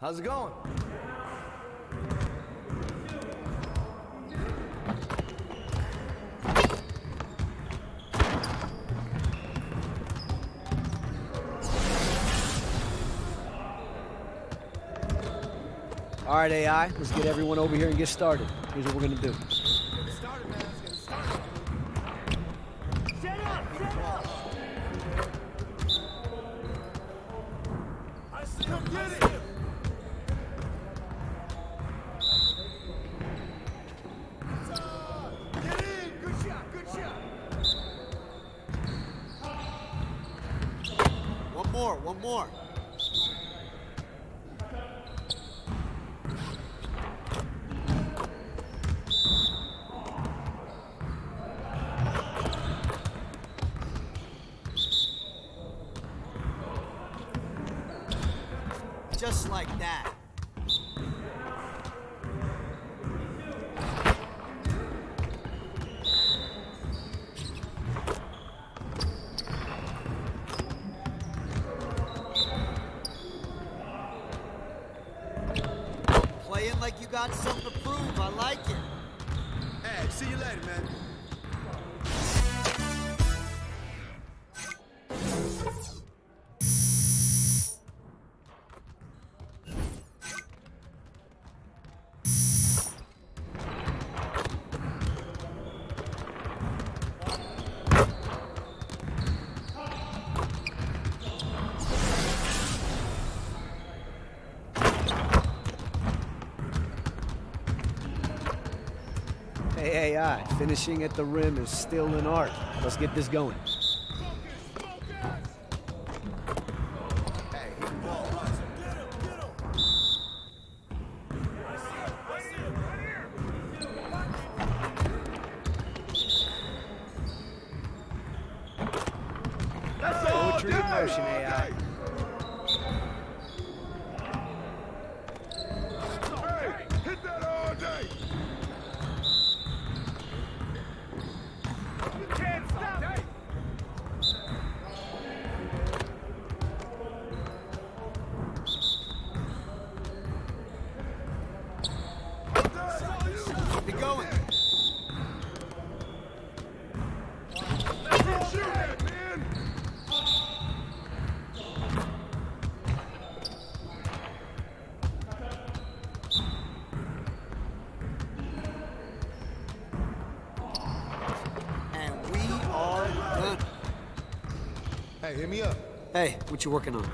How's it going? All right, AI, let's get everyone over here and get started. Here's what we're gonna do. One more. Just like that. Playing like you got something to prove. I like it. Hey, see you later, man. Hey, AI, finishing at the rim is still an art. Let's get this going. Poetry in motion, AI. Hit that all day! Can't stop it! Keep it going. Let's shoot that, man! And we are done. Hey, hit me up. Hey, what you working on?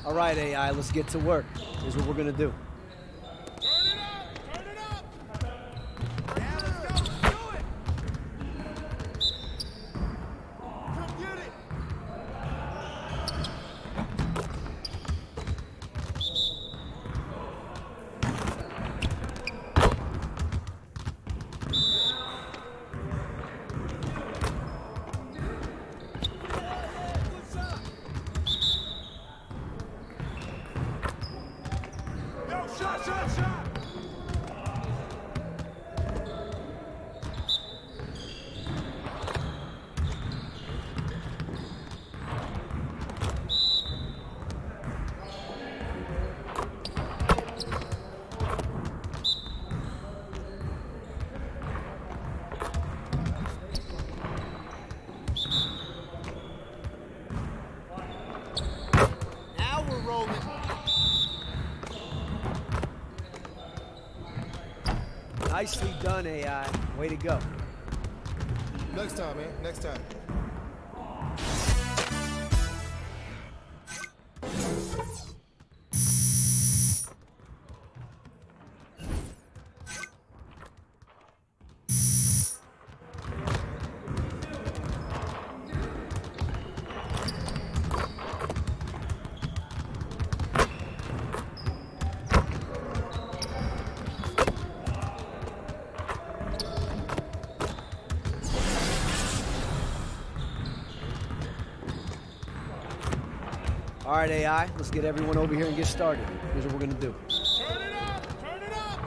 All right, AI, let's get to work. Here's what we're gonna do. Now we're rolling. Nicely done, AI. Way to go. Next time, man. Next time. All right, AI, let's get everyone over here and get started. Here's what we're gonna do. Turn it up! Turn it up!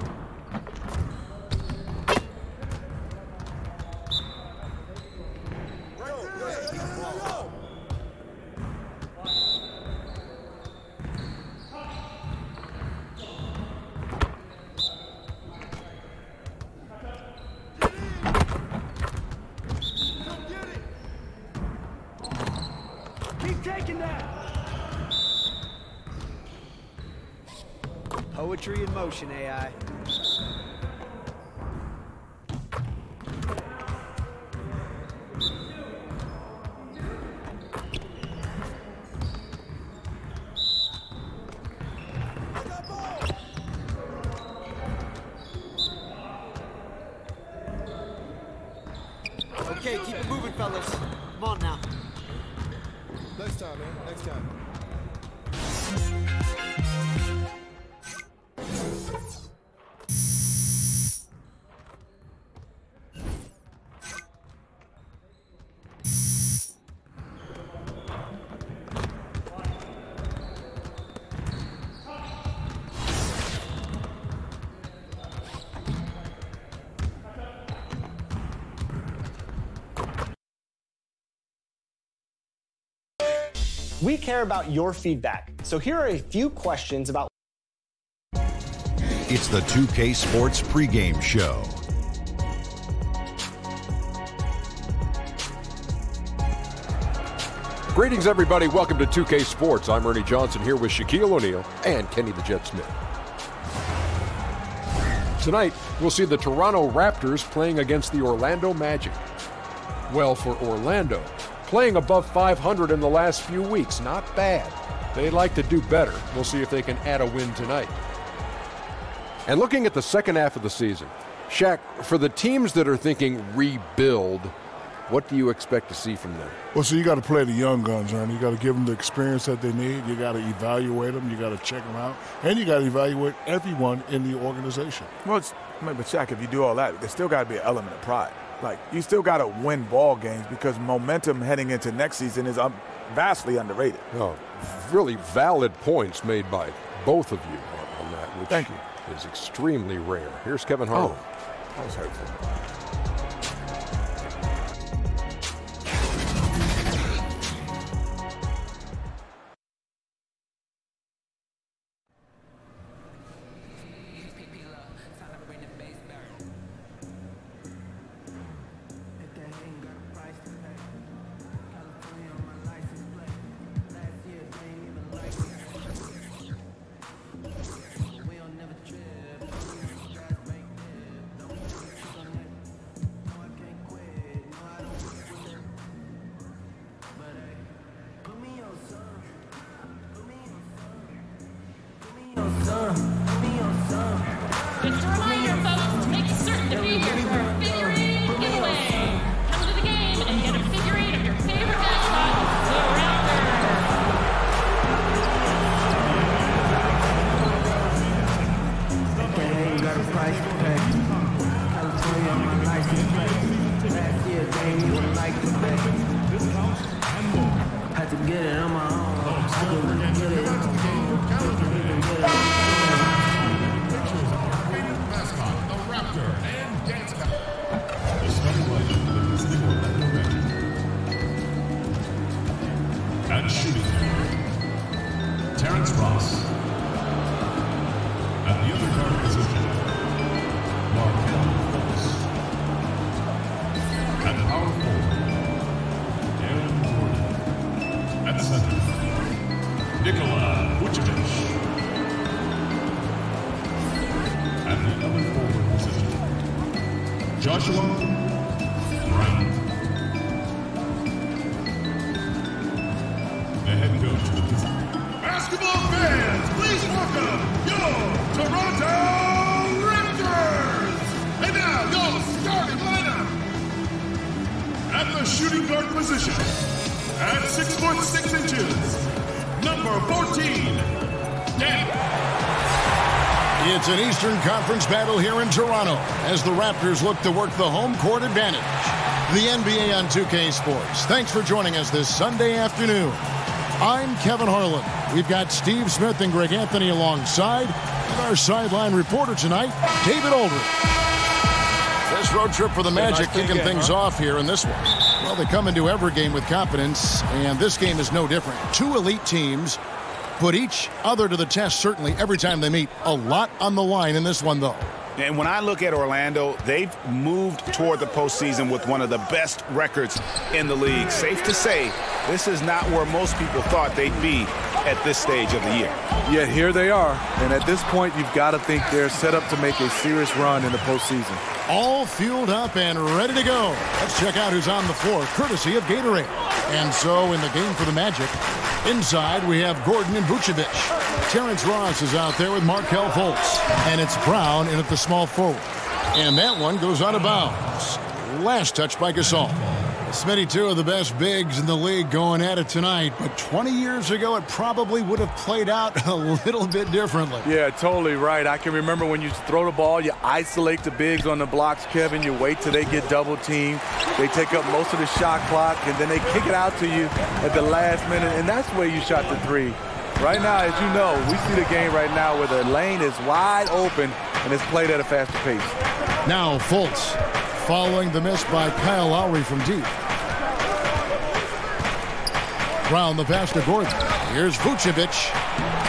Keep taking that! Poetry in motion, AI. Okay, keep it moving, fellas. Come on now. Next time, man. Next time. We care about your feedback, so here are a few questions about. It's the 2K Sports pregame show. Greetings, everybody. Welcome to 2K Sports. I'm Ernie Johnson here with Shaquille O'Neal and Kenny the Jet Smith. Tonight, we'll see the Toronto Raptors playing against the Orlando Magic. Well, for Orlando, playing above 500 in the last few weeks, not bad. They'd like to do better. We'll see if they can add a win tonight. And looking at the second half of the season, Shaq, for the teams that are thinking rebuild, what do you expect to see from them? Well, so you got to play the young guns, Ernie. You got to give them the experience that they need. You got to evaluate them. You got to check them out. And you got to evaluate everyone in the organization. Well, but Shaq, if you do all that, there's still got to be an element of pride. Like, you still got to win ball games because momentum heading into next season is vastly underrated. No, really valid points made by both of you on that, which Thank you. is extremely rare. Here's Kevin Harlan. Oh, that was hurtful. Just a reminder, folks, make certain to be here for our figure eight giveaway. Come to the game and get a figure eight of your favorite mascot, the Raptors. Ain't got a price to pay. California on my license plate. Last year they ain't even like to pay. Had to get it on my own. I couldn't get it on my own. Joshua Brown. The head coach. Basketball fans, please welcome your Toronto Raptors! And now, your starting lineup. At the shooting guard position, at 6 foot 6 inches, number 14, Dan. It's an Eastern Conference battle here in Toronto as the Raptors look to work the home court advantage. The NBA on 2K Sports. Thanks for joining us this Sunday afternoon. I'm Kevin Harlan. We've got Steve Smith and Greg Anthony alongside. And our sideline reporter tonight, David Aldridge. This road trip for the Magic kicking things off here in this one. Well, they come into every game with confidence, and this game is no different. Two elite teams put each other to the test, certainly, every time they meet. A lot on the line in this one, though. And when I look at Orlando, they've moved toward the postseason with one of the best records in the league. Safe to say, this is not where most people thought they'd be at this stage of the year. Yet here they are, and at this point, you've got to think they're set up to make a serious run in the postseason. All fueled up and ready to go. Let's check out who's on the floor, courtesy of Gatorade. And so in the game for the Magic, inside we have Gordon and Vucevic. Terrence Ross is out there with Markelle Fultz. And it's Brown in at the small forward. And that one goes out of bounds. Last touch by Gasol. Smitty, two of the best bigs in the league going at it tonight, but 20 years ago it probably would have played out a little bit differently. Yeah, totally right. I can remember when you throw the ball, you isolate the bigs on the blocks, Kevin. You wait till they get double teamed. They take up most of the shot clock, and then they kick it out to you at the last minute, and that's where you shot the three. Right now, as you know, we see the game right now where the lane is wide open and it's played at a faster pace. Now Fultz following the miss by Kyle Lowry from deep. Brown the pass to Gordon. Here's Vucevic.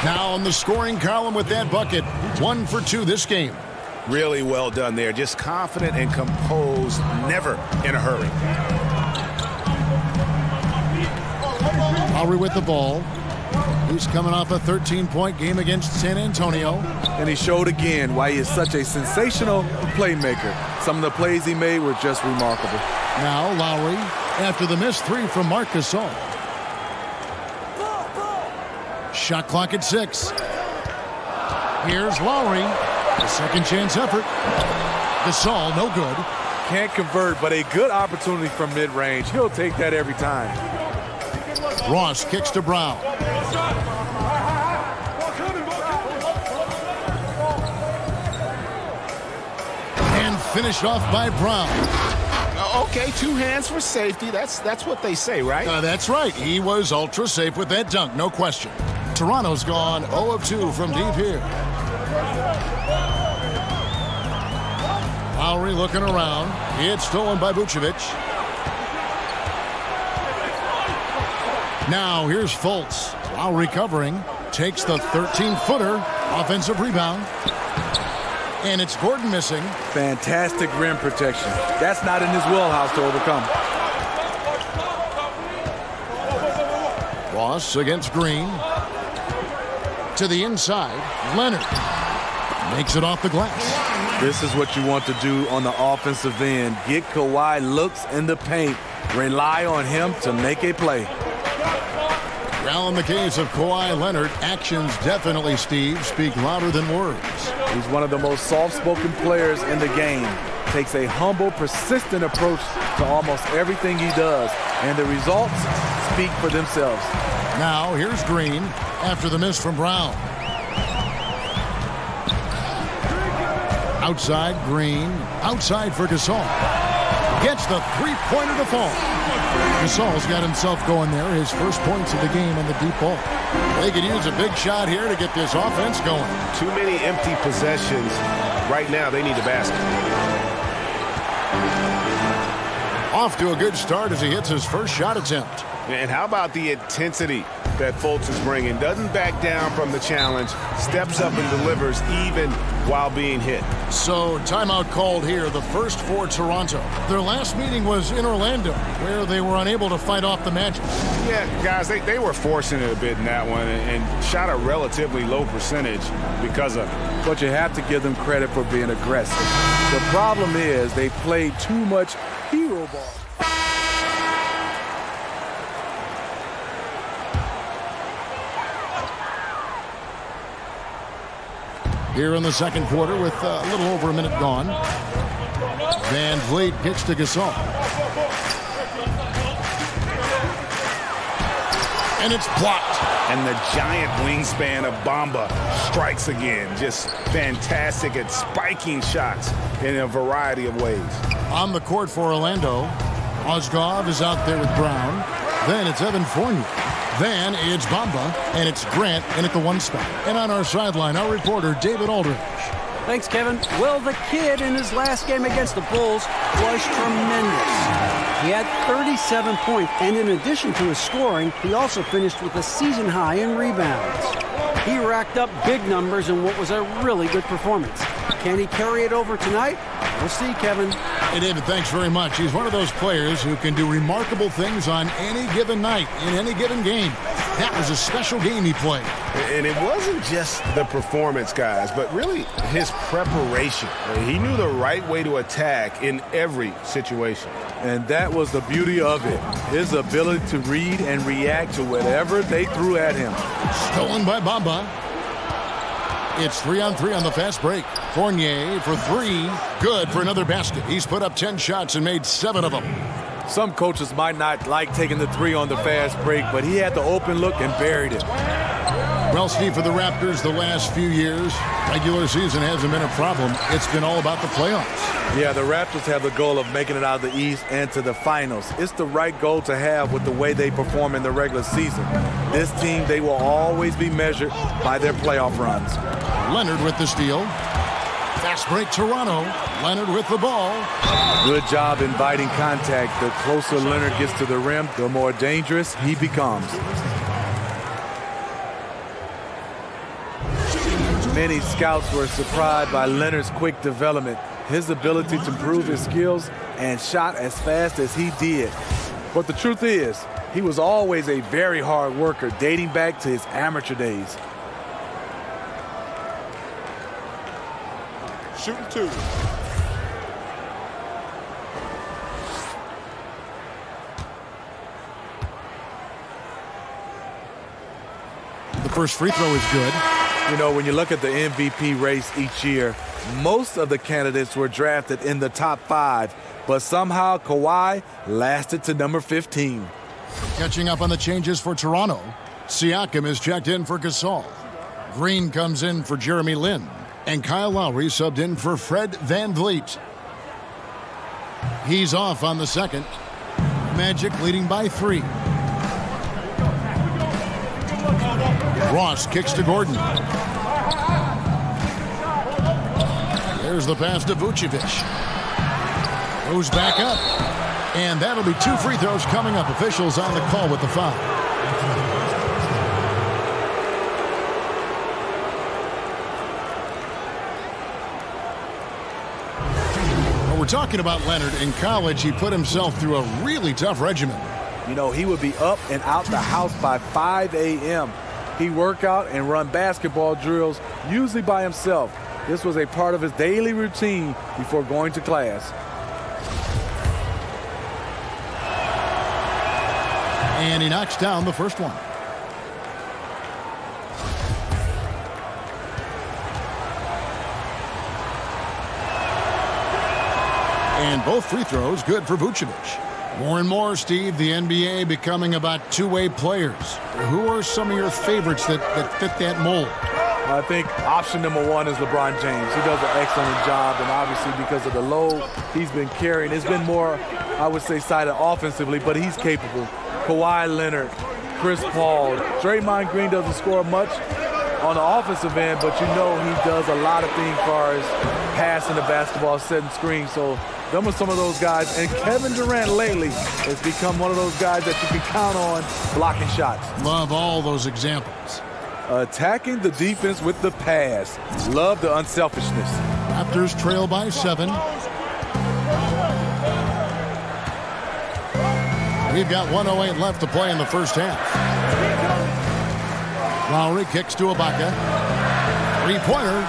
Now on the scoring column with that bucket. 1 for 2 this game. Really well done there. Just confident and composed, never in a hurry. Lowry with the ball. He's coming off a 13-point game against San Antonio. And he showed again why he is such a sensational playmaker. Some of the plays he made were just remarkable. Now Lowry after the missed three from Marc Gasol. Shot clock at 6. Here's Lowry. A second chance effort. Gasol, no good. Can't convert, but a good opportunity from mid-range. He'll take that every time. Ross kicks to Brown. And finished off by Brown. Okay, 2 hands for safety. That's what they say, right? That's right. He was ultra safe with that dunk, no question. Toronto's gone 0 of 2 from deep here. Lowry looking around. It's stolen by Vucevic. Now here's Fultz. Lowry covering. Takes the 13-footer. Offensive rebound. And it's Gordon missing. Fantastic rim protection. That's not in his wheelhouse to overcome. Ross against Green. To the inside. Leonard makes it off the glass. This is what you want to do on the offensive end. Get Kawhi looks in the paint. Rely on him to make a play. Now in the case of Kawhi Leonard, actions definitely, Steve, speak louder than words. He's one of the most soft-spoken players in the game. Takes a humble, persistent approach to almost everything he does. And the results speak for themselves. Now here's Green after the miss from Brown. Outside Green. Outside for Gasol. Gets the three-pointer to fall. Gasol's got himself going there. His first points of the game on the deep ball. They could use a big shot here to get this offense going. Too many empty possessions. Right now, they need a basket. Off to a good start as he hits his first shot attempt. And how about the intensity? that Fultz is bringing. Doesn't back down from the challenge, steps up and delivers even while being hit. So, timeout called here, the first for Toronto. Their last meeting was in Orlando, where they were unable to fight off the Magic. Yeah, guys, they were forcing it a bit in that one and shot a relatively low percentage because of it. But you have to give them credit for being aggressive. The problem is they played too much hero ball. Here in the second quarter with a little over a minute gone. Van Vliet kicks to Gasol. And it's blocked. And the giant wingspan of Bamba strikes again. Just fantastic at spiking shots in a variety of ways. On the court for Orlando, Ozgov is out there with Brown. Then it's Evan Fournier. Then it's Bamba, and it's Grant in at the one spot. And on our sideline, our reporter, David Aldridge. Thanks, Kevin. Well, the kid in his last game against the Bulls was tremendous. He had 37 points, and in addition to his scoring, he also finished with a season high in rebounds. He racked up big numbers in what was a really good performance. Can he carry it over tonight? We'll see, Kevin. Hey, David, thanks very much. He's one of those players who can do remarkable things on any given night, in any given game. That was a special game he played. And it wasn't just the performance, guys, but really his preparation. He knew the right way to attack in every situation. And that was the beauty of it. His ability to read and react to whatever they threw at him. Stolen by Bamba. It's 3-on-3 on the fast break. Fournier for three. Good for another basket. He's put up 10 shots and made 7 of them. Some coaches might not like taking the three on the fast break, but he had the open look and buried it. Well, Steve, for the Raptors the last few years, regular season hasn't been a problem. It's been all about the playoffs. Yeah, the Raptors have the goal of making it out of the East and to the finals. It's the right goal to have with the way they perform in the regular season. This team, they will always be measured by their playoff runs. Leonard with the steal. Fast break, Toronto. Leonard with the ball. Good job inviting contact. The closer Leonard gets to the rim, the more dangerous he becomes. Many scouts were surprised by Leonard's quick development, his ability to improve his skills, and shot as fast as he did. But the truth is, he was always a very hard worker, dating back to his amateur days. Shooting two. The first free throw is good. You know, when you look at the MVP race each year, most of the candidates were drafted in the top 5, but somehow Kawhi lasted to number 15. Catching up on the changes for Toronto, Siakam is checked in for Gasol. Green comes in for Jeremy Lin. And Kyle Lowry subbed in for Fred VanVleet. He's off on the second. Magic leading by 3. Ross kicks to Gordon. There's the pass to Vucevic. Goes back up. And that'll be 2 free throws coming up. Officials on the call with the foul. We're talking about Leonard. In college, he put himself through a really tough regimen. You know, he would be up and out the house by 5 a.m. He'd work out and run basketball drills, usually by himself. This was a part of his daily routine before going to class. And he knocks down the first one. And both free throws good for Vucevic. More and more, Steve, the NBA becoming about two-way players. Who are some of your favorites that fit that mold? I think option number 1 is LeBron James. He does an excellent job, and obviously because of the load he's been carrying, it's been more, I would say, sided offensively, but he's capable. Kawhi Leonard, Chris Paul, Draymond Green doesn't score much, on the offensive end, but you know he does a lot of things as far as passing the basketball, setting screens. So them are some of those guys. And Kevin Durant lately has become one of those guys that you can count on blocking shots. Love all those examples. Attacking the defense with the pass. Love the unselfishness. Raptors trail by 7. We've got 1:08 left to play in the first half. Lowry kicks to Ibaka. Three-pointer.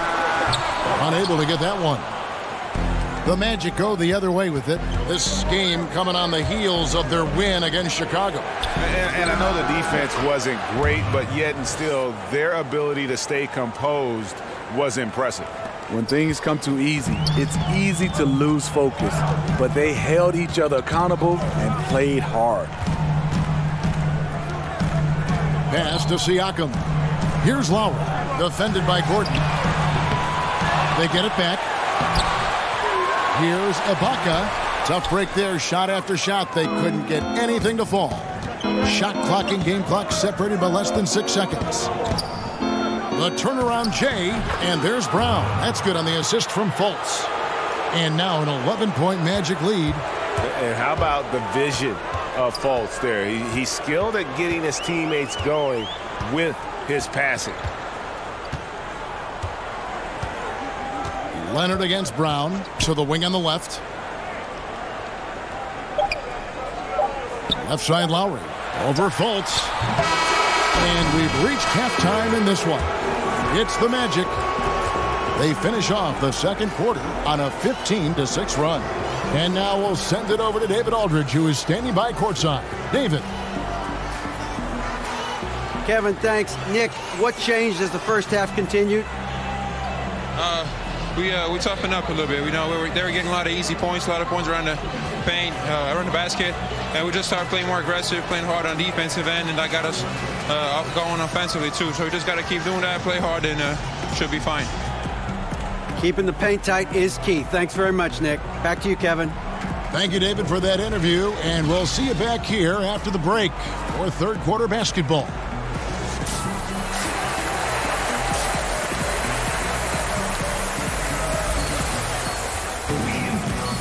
Unable to get that one. The Magic go the other way with it. This game coming on the heels of their win against Chicago. And I know the defense wasn't great, but yet and still, their ability to stay composed was impressive. When things come too easy, it's easy to lose focus. But they held each other accountable and played hard. Pass to Siakam. Here's Lowry, defended by Gordon. They get it back. Here's Ibaka. Tough break there, shot after shot. They couldn't get anything to fall. Shot clock and game clock separated by less than 6 seconds. The turnaround Jay, and there's Brown. That's good on the assist from Fultz. And now an 11-point Magic lead. And how about the vision of Fultz there? He's skilled at getting his teammates going with his passing. Leonard against Brown, to the wing on the left. Left side Lowry, over Fultz. And we've reached halftime in this one. It's the Magic. They finish off the second quarter on a 15-6 run. And now we'll send it over to David Aldridge, who is standing by courtside. David. Kevin, thanks. Nick, what changed as the first half continued? We toughened up a little bit. We know they were getting a lot of easy points, a lot of points around the paint, around the basket, and we just started playing more aggressive, playing hard on defensive end, and that got us going offensively too. So we just got to keep doing that, play hard, and should be fine. Keeping the paint tight is key. Thanks very much, Nick. Back to you, Kevin. Thank you, David, for that interview, and we'll see you back here after the break for third quarter basketball.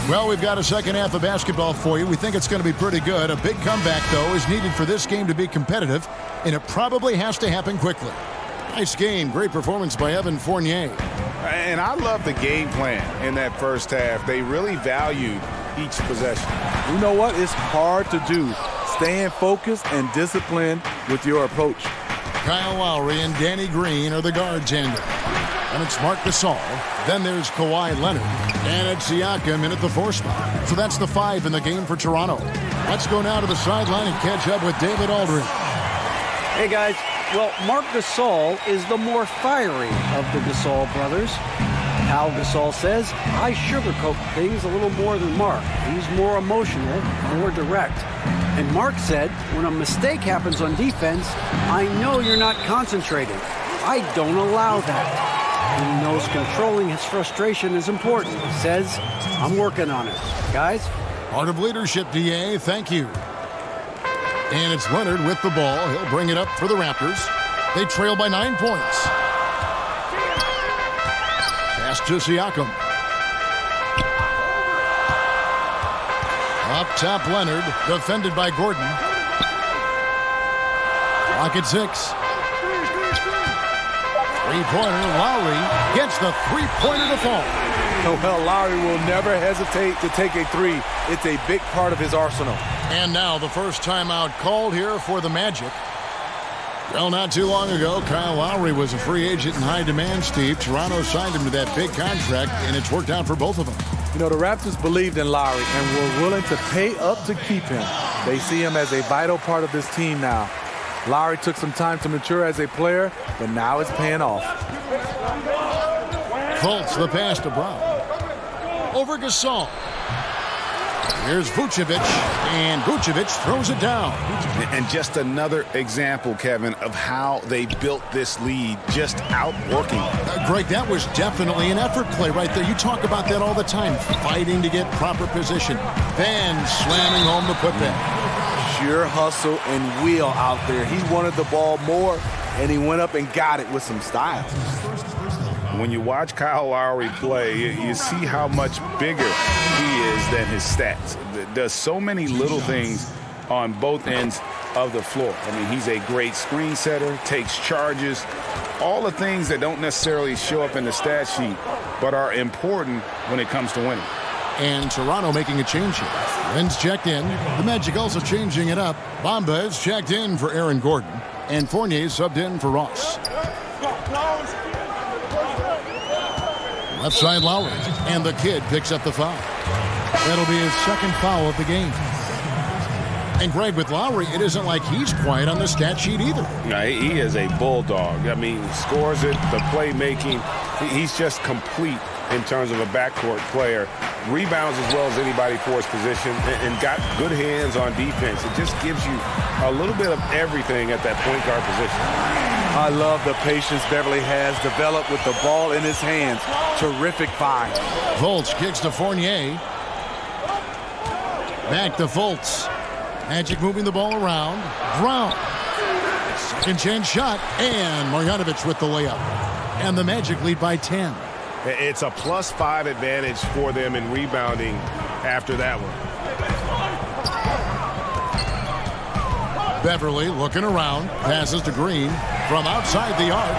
Well, we've got a second half of basketball for you. We think it's going to be pretty good. A big comeback, though, is needed for this game to be competitive, and it probably has to happen quickly. Nice game. Great performance by Evan Fournier. And I love the game plan in that first half. They really valued each possession. You know what? It's hard to do. Staying focused and disciplined with your approach. Kyle Lowry and Danny Green are the guards in there. And it's Marc Gasol. Then there's Kawhi Leonard. And it's Siakam in at the 4 spot. So that's the 5 in the game for Toronto. Let's go now to the sideline and catch up with David Aldridge. Hey, guys. Well, Marc Gasol is the more fiery of the Gasol brothers. Pal Gasol says, I sugarcoat things a little more than Marc. He's more emotional, more direct. And Marc said, when a mistake happens on defense, I know you're not concentrating. I don't allow that. He knows controlling his frustration is important. He says, I'm working on it. Guys? Part of leadership, DA. Thank you. And it's Leonard with the ball. He'll bring it up for the Raptors. They trail by 9 points. Pass to Siakam. Up top, Leonard, defended by Gordon. Clock at 6. Three-pointer, Lowry gets the three-pointer to fall. Well, Lowry will never hesitate to take a 3. It's a big part of his arsenal. And now the first timeout called here for the Magic. Well, not too long ago, Kyle Lowry was a free agent in high demand, Steve. Toronto signed him to that big contract, and it's worked out for both of them. You know, the Raptors believed in Lowry and were willing to pay up to keep him. They see him as a vital part of this team now. Lowry took some time to mature as a player, but now it's paying off. Fultz, the pass to Brown. Over Gasol. Here's Vucevic, and Vucevic throws it down. And just another example, Kevin, of how they built this lead, just outworking. Greg, that was definitely an effort play right there. You talk about that all the time, fighting to get proper position, then slamming home the putback. Sheer hustle and will out there. He wanted the ball more, and he went up and got it with some style. When you watch Kyle Lowry play, you see how much bigger he is than his stats. Does so many little things on both ends of the floor. I mean, he's a great screen setter, takes charges, all the things that don't necessarily show up in the stat sheet, but are important when it comes to winning. And Toronto making a change here. Lynn's checked in. The Magic also changing it up. Bamba is checked in for Aaron Gordon. And Fournier subbed in for Ross. Left side Lowry. And the kid picks up the foul. That'll be his second foul of the game. And Greg, with Lowry, it isn't like he's quiet on the stat sheet either. Yeah, he is a bulldog. I mean, scores it, the playmaking. He's just complete in terms of a backcourt player. Rebounds as well as anybody for his position, and got good hands on defense. It just gives you a little bit of everything at that point guard position. I love the patience Beverly has developed with the ball in his hands. Terrific find. Fultz kicks to Fournier. Back to Fultz. Magic moving the ball around. Brown. Second chance shot. And Marjanovic with the layup. And the Magic lead by 10. It's a +5 advantage for them in rebounding after that one. Beverly looking around. Passes to Green from outside the arc.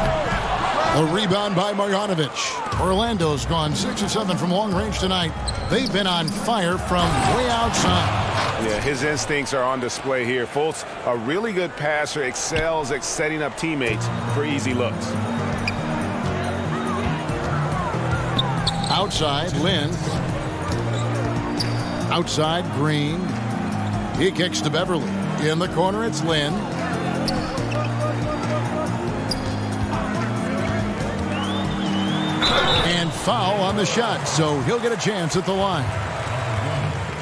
A rebound by Marjanovic. Orlando's gone 6 of 7 from long range tonight. They've been on fire from way outside. Yeah, his instincts are on display here. Fultz, a really good passer, excels at setting up teammates for easy looks. Outside, Lynn. Outside, Green. He kicks to Beverly. In the corner, it's Lynn. And foul on the shot, so he'll get a chance at the line.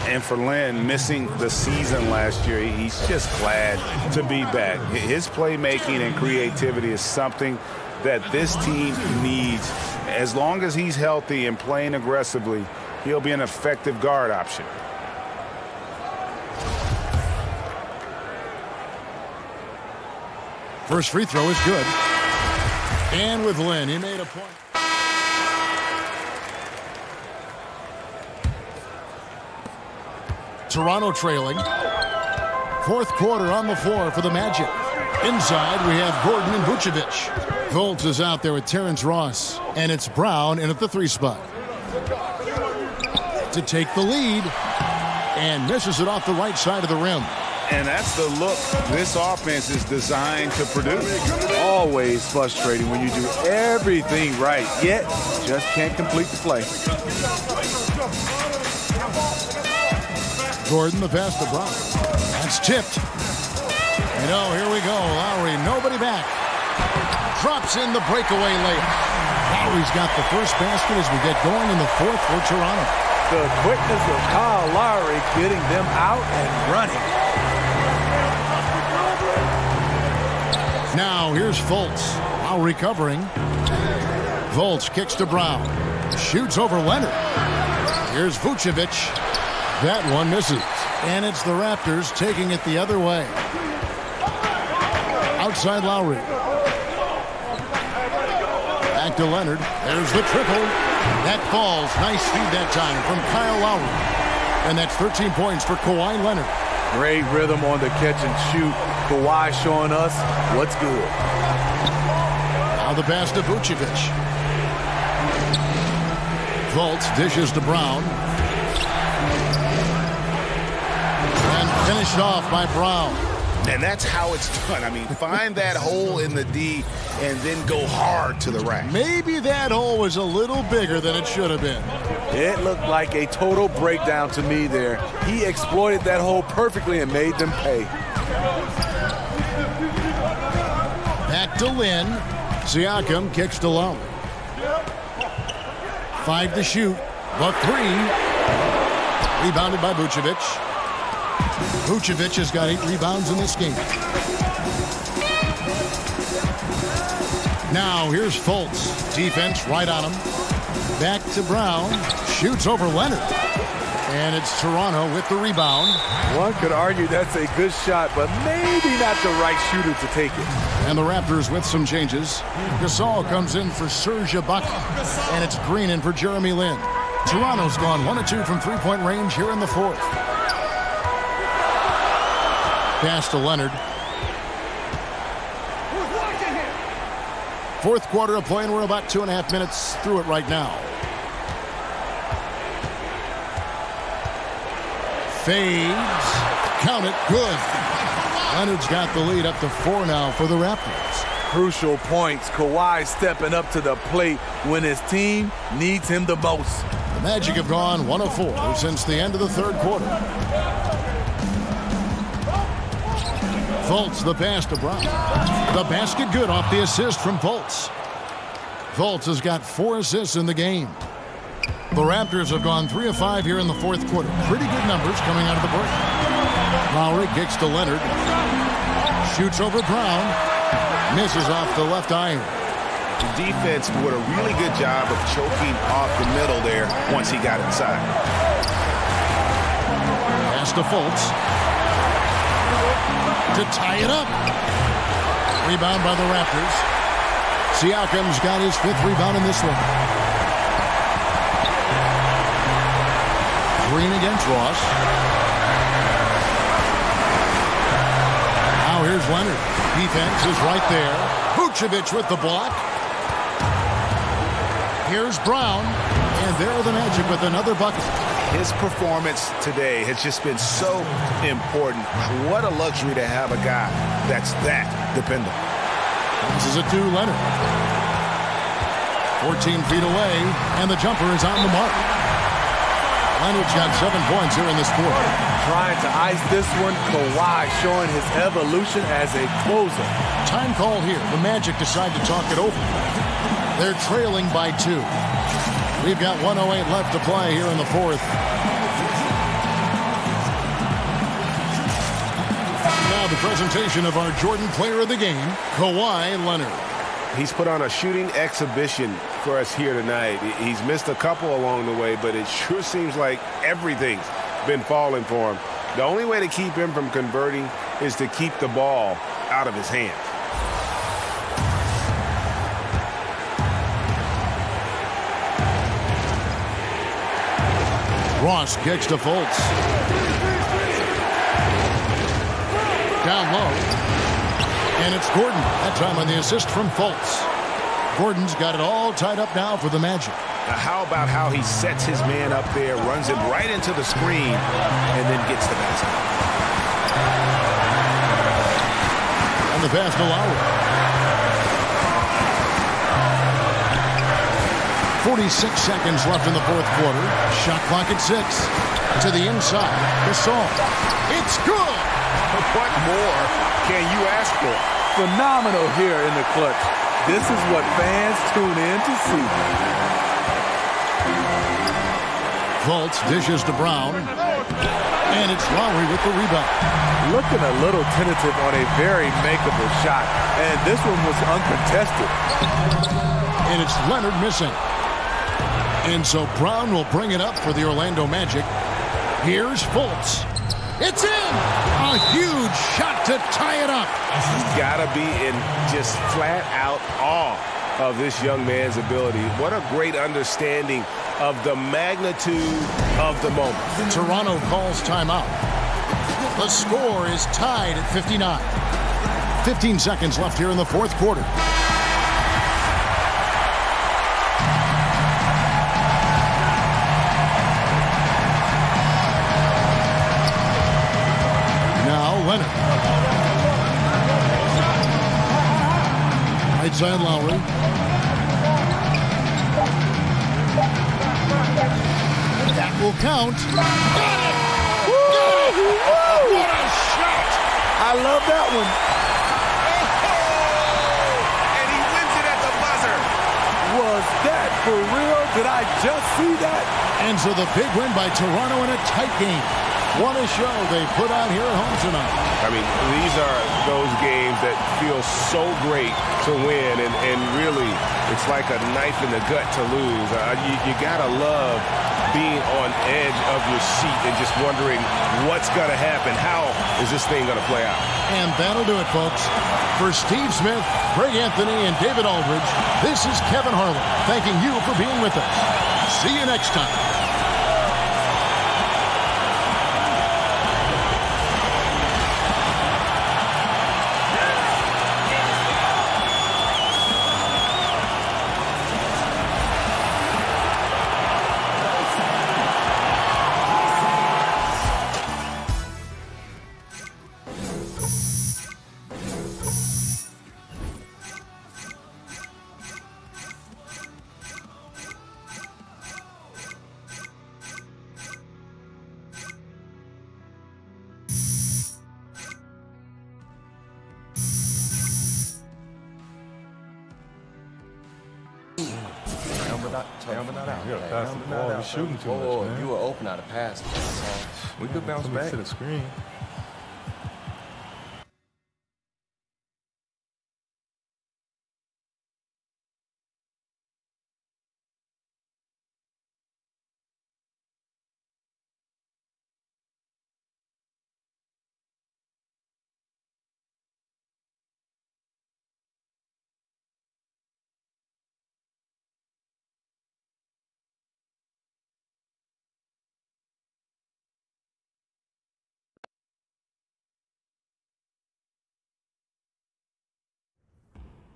And for Lynn, missing the season last year, he's just glad to be back. His playmaking and creativity is something that this team needs. As long as he's healthy and playing aggressively, he'll be an effective guard option. First free throw is good. And with Lynn, he made a point. Toronto trailing. Fourth quarter on the floor for the Magic. Inside, we have Gordon and Vucevic. Fultz is out there with Terrence Ross. And it's Brown in at the 3 spot. To take the lead. And misses it off the right side of the rim. And that's the look this offense is designed to produce. Always frustrating when you do everything right, yet just can't complete the play. Gordon, the pass to Brown. That's tipped. You know, here we go. Lowry, nobody back. Drops in the breakaway layup. Lowry's got the first basket as we get going in the fourth for Toronto. The quickness of Kyle Lowry getting them out and running. Now here's Fultz. Lowry covering. Fultz kicks to Brown. Shoots over Leonard. Here's Vucevic. That one misses. And it's the Raptors taking it the other way. Outside Lowry. Back to Leonard. There's the triple. That falls. Nice feed that time from Kyle Lowry. And that's 13 points for Kawhi Leonard. Great rhythm on the catch and shoot. Kawhi showing us what's good. Now the pass to Vucevic. Fultz dishes to Brown. And finished off by Brown. And that's how it's done. I mean, find that hole in the D and then go hard to the rack. Maybe that hole was a little bigger than it should have been. It looked like a total breakdown to me there. He exploited that hole perfectly and made them pay. Back to Lynn. Siakam kicks to Lowry. 5 to shoot. The 3. Rebounded by Vucevic. Vucevic has got 8 rebounds in this game. Now here's Fultz. Defense right on him. Back to Brown. Shoots over Leonard. And it's Toronto with the rebound. One could argue that's a good shot, but maybe not the right shooter to take it. And the Raptors with some changes. Gasol comes in for Serge Ibaka. And it's Green in for Jeremy Lin. Toronto's gone 1 of 2 from three-point range here in the fourth. Pass to Leonard. Fourth quarter of play, and we're about 2.5 minutes through it right now. Fades. Count it. Good. Leonard's got the lead up to 4 now for the Raptors. Crucial points. Kawhi stepping up to the plate when his team needs him the most. The Magic have gone 1 of 4 since the end of the third quarter. Fultz, the pass to Brown. The basket good off the assist from Fultz. Fultz has got 4 assists in the game. The Raptors have gone 3 of 5 here in the fourth quarter. Pretty good numbers coming out of the break. Lowry kicks to Leonard. Shoots over Brown. Misses off the left iron. The defense did a really good job of choking off the middle there once he got inside. Pass to Fultz. To tie it up. Rebound by the Raptors. Siakam's got his 5th rebound in this one. Green against Ross. Now here's Leonard. Defense is right there. Vucevic with the block. Here's Brown. And there are the Magic with another bucket. His performance today has just been so important. What a luxury to have a guy that's that dependable. This is a 2 Leonard. 14 feet away, and the jumper is on the mark. Leonard's got 7 points here in this quarter. Trying to ice this one. Kawhi showing his evolution as a closer. Time call here. The Magic decide to talk it over. They're trailing by 2. We've got 1:08 left to play here in the fourth. Now the presentation of our Jordan Player of the Game, Kawhi Leonard. He's put on a shooting exhibition for us here tonight. He's missed a couple along the way, but it sure seems like everything's been falling for him. The only way to keep him from converting is to keep the ball out of his hands. Ross kicks to Fultz. Down low. And it's Gordon. That time on the assist from Fultz. Gordon's got it all tied up now for the Magic. Now how about how he sets his man up there, runs him right into the screen, and then gets the basket. And the pass to Lowry. 46 seconds left in the fourth quarter. Shot clock at 6. To the inside. Gasol. It's good! What more can you ask for? Phenomenal here in the clutch. This is what fans tune in to see. Fultz dishes to Brown. And it's Lowry with the rebound. Looking a little tentative on a very makeable shot. And this one was uncontested. And it's Leonard missing. And so Brown will bring it up for the Orlando Magic. Here's Fultz. It's in! A huge shot to tie it up. He's got to be in just flat-out awe of this young man's ability. What a great understanding of the magnitude of the moment. Toronto calls timeout. The score is tied at 59. 15 seconds left here in the fourth quarter. Leonard. Right side Lowry. That will count. Got it! Got it! What a shot! I love that one. And he wins it at the buzzer. Was that for real? Did I just see that? And so the big win by Toronto in a tight game. What a show they put on here at home tonight. I mean, these are those games that feel so great to win, and really, it's like a knife in the gut to lose. You got to love being on edge of your seat and just wondering what's going to happen. How is this thing going to play out? And that'll do it, folks. For Steve Smith, Greg Anthony, and David Aldridge, this is Kevin Harlan thanking you for being with us. See you next time. Shooting too much, man. You were open out of pass. We could bounce back to the screen.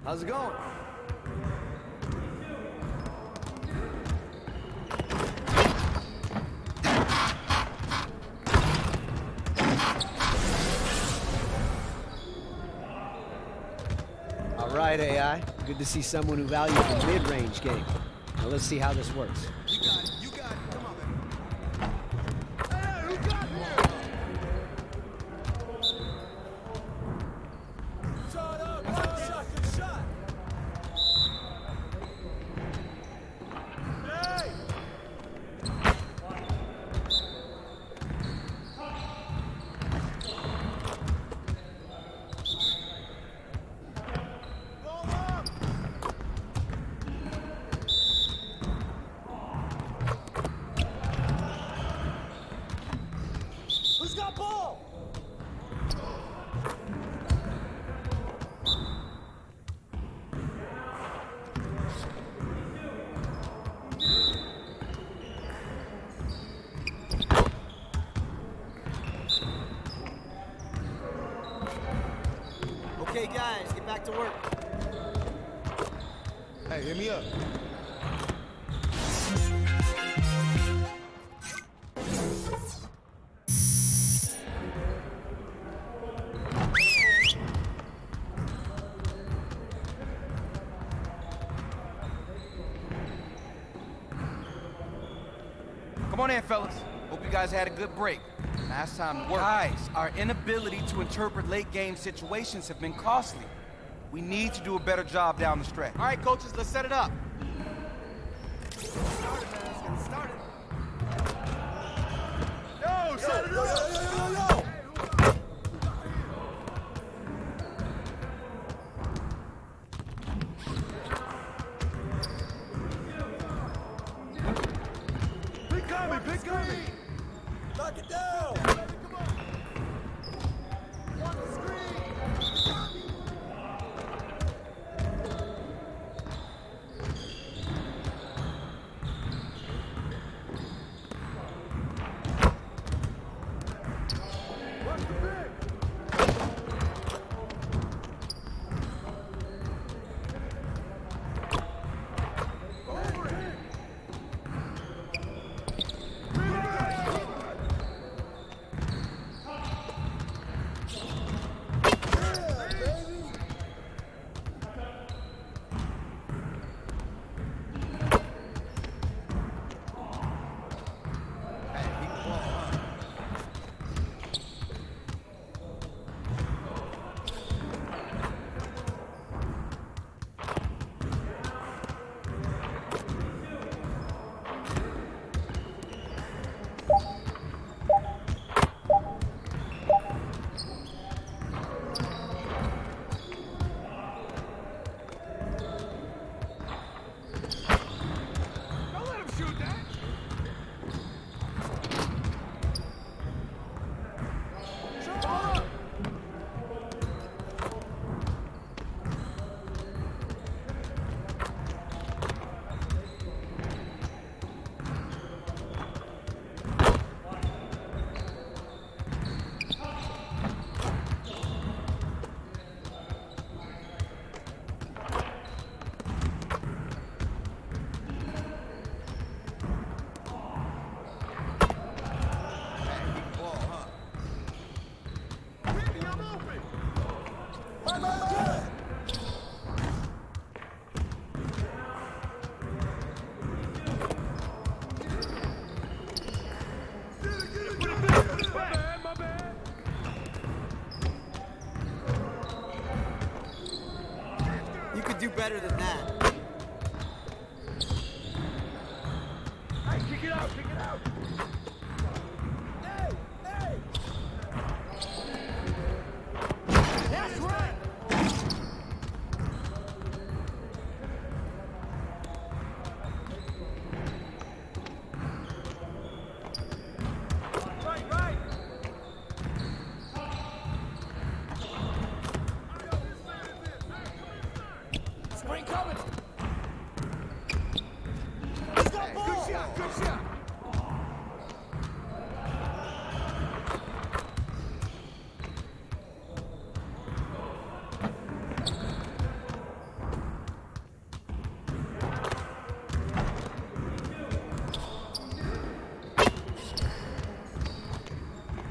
How's it going? All right, AI. Good to see someone who values the mid-range game. Now let's see how this works. You got it. You got it. Come on, man. Hey, who got it? Shut up. Good shot. Good shot. Hey. Who's got ball? Okay, guys, get back to work. Hey, hit me up. Come on in, fellas. Hope you guys had a good break. Now it's time to work. Guys, our inability to interpret late-game situations have been costly. We need to do a better job down the stretch. All right, coaches, let's set it up. Yo, set it up. Yo. Pick on me. Knock it down. Come on. One screen. better than that. Hey, kick it out, kick it out. Hey, hey. That's right. Right, right. Screen coming. Let's go, ball. Good shot, good shot.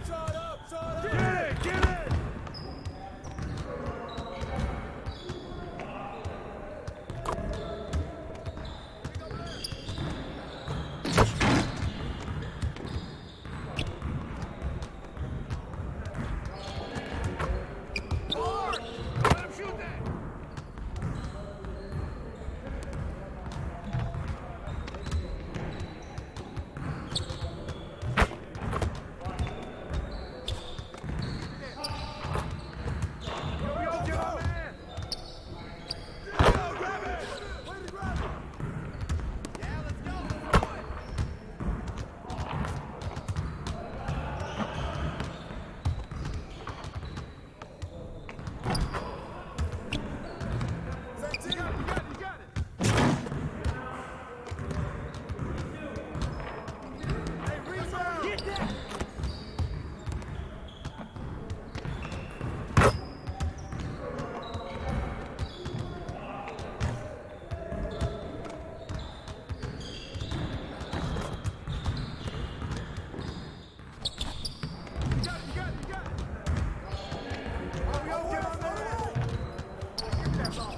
Shut up, shut up. Get it, get it. Forward. Let him shoot that. Yo, yo, get on, man. Go, grab it. Way to grab it. Yeah, let's go. Let's do it. You got it, you got it, you got it. Hey, rebound. Get that. You got it, you got it, you got it. Oh, yo, get on there. Get that ball.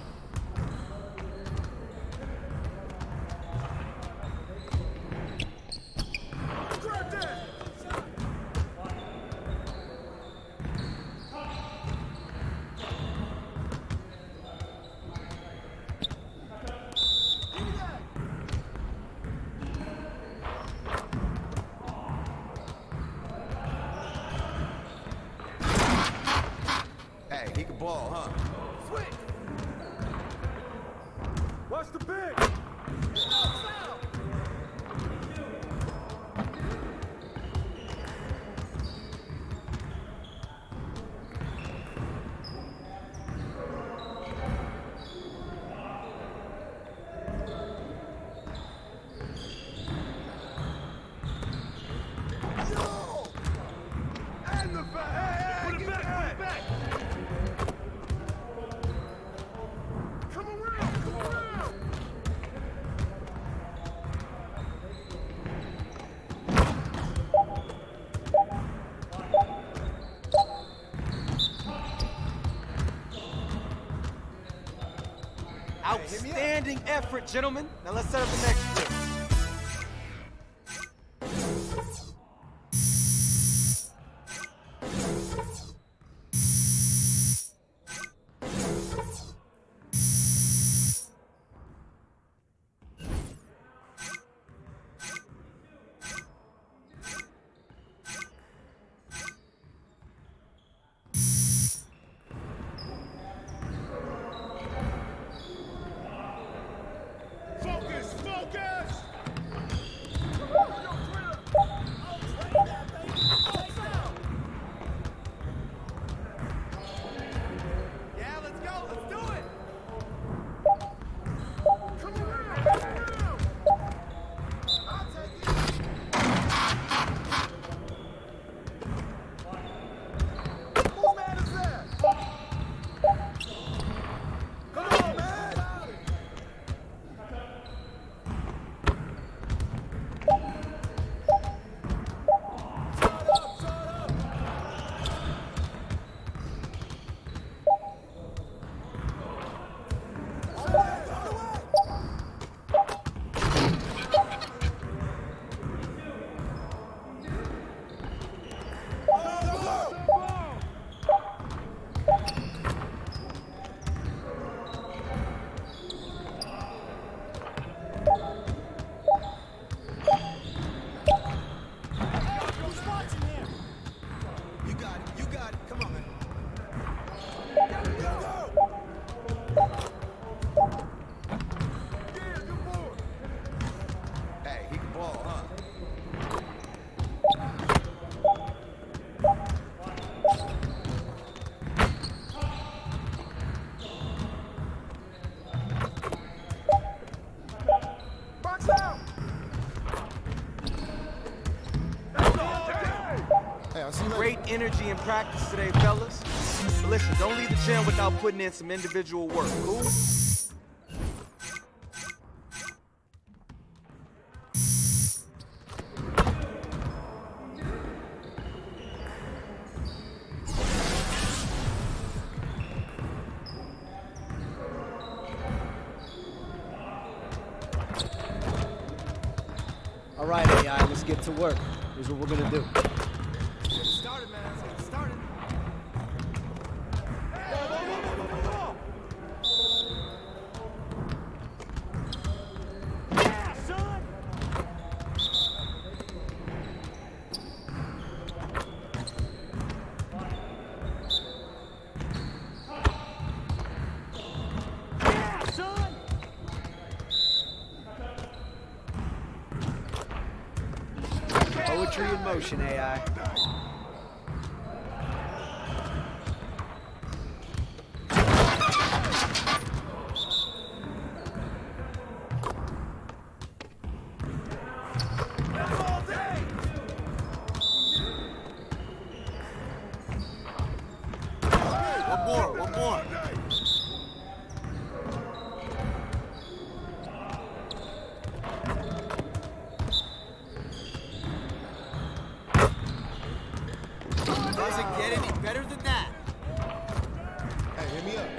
Grab that. Hey, he can ball, huh? Switch. Watch the big. And the back. Hey, Put it back, put it back. Come around, come around. Outstanding effort, gentlemen. Now let's set up the next drill. Focus, focus. Great energy in practice today, fellas. But listen, don't leave the gym without putting in some individual work, cool? All right, AI, let's get to work. Here's what we're gonna do. Get started, man. Let's get started. Yeah, son! Yeah, son! Poetry in motion, AI. One more. Doesn't get any better than that. Hey, hit me up.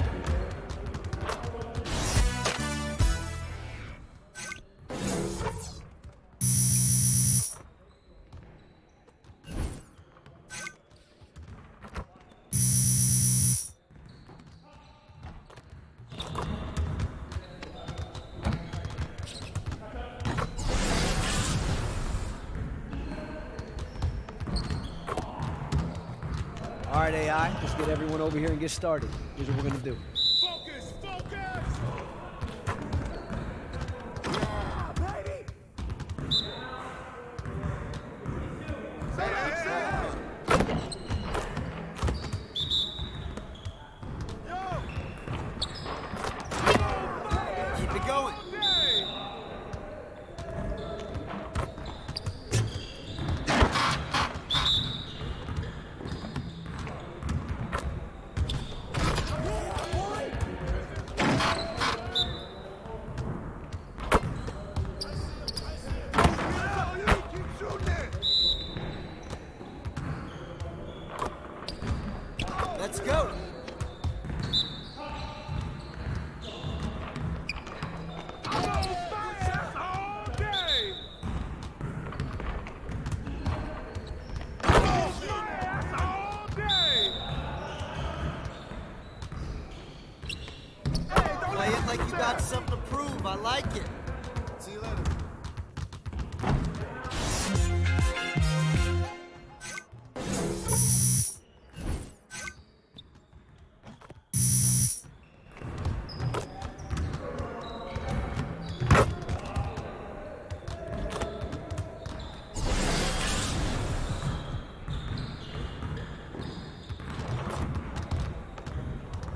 All right, AI, let's get everyone over here and get started. Here's what we're gonna do. Focus! Focus! Yeah, baby! Keep it going. Let's go. Play it like you got something to prove. I like it. See you later.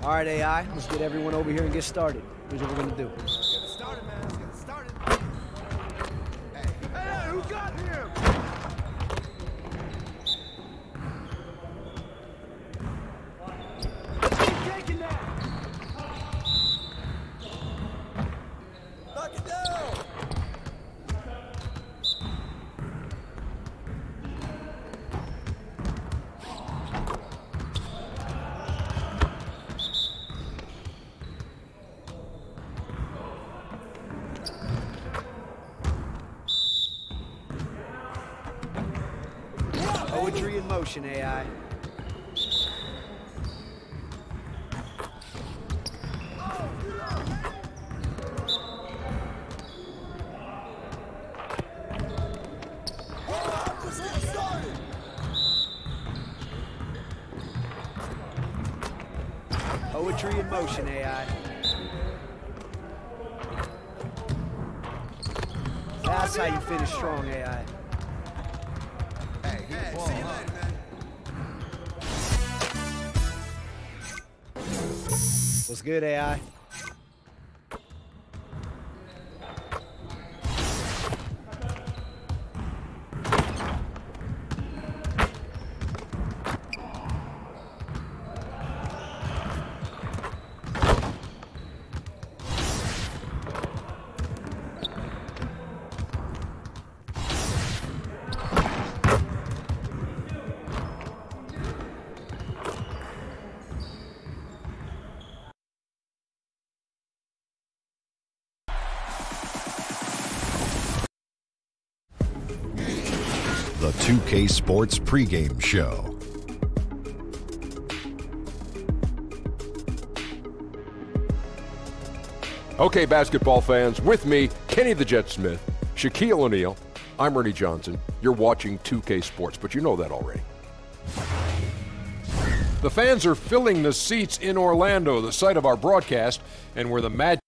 All right, AI, let's get everyone over here and get started. Here's what we're gonna do. Get it started, man. Let's get it started. Hey, who got him? Keep taking that. Knock it down. Poetry in motion, AI. Poetry in motion, AI. That's how you finish strong, AI. Hey, see you later, man. What's good, AI? the 2K Sports pregame show. Okay, basketball fans, with me, Kenny the Jet Smith, Shaquille O'Neal. I'm Ernie Johnson. You're watching 2K Sports, but you know that already. The fans are filling the seats in Orlando, the site of our broadcast, and where the Magic.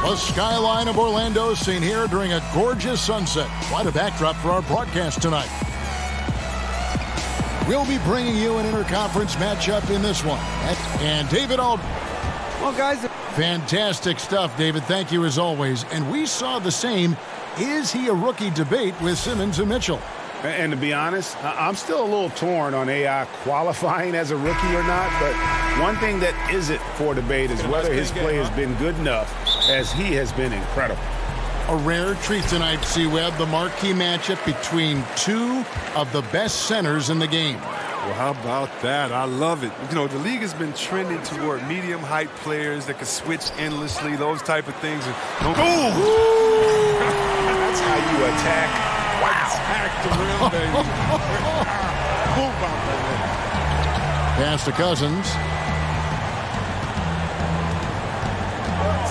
The skyline of Orlando seen here during a gorgeous sunset. Quite a backdrop for our broadcast tonight. We'll be bringing you an interconference matchup in this one. And David Aldridge. Well, guys. Fantastic stuff, David. Thank you as always. And we saw the same. Is he a rookie debate with Simmons and Mitchell? And to be honest, I'm still a little torn on AI qualifying as a rookie or not, but one thing that isn't for debate is whether his play has been good enough, as he has been incredible. A rare treat tonight, C-Web, the marquee matchup between two of the best centers in the game. Well, how about that? I love it. You know, the league has been trending toward medium height players that can switch endlessly, those type of things. And That's how you attack. Attack the rim, baby. Pass to Cousins.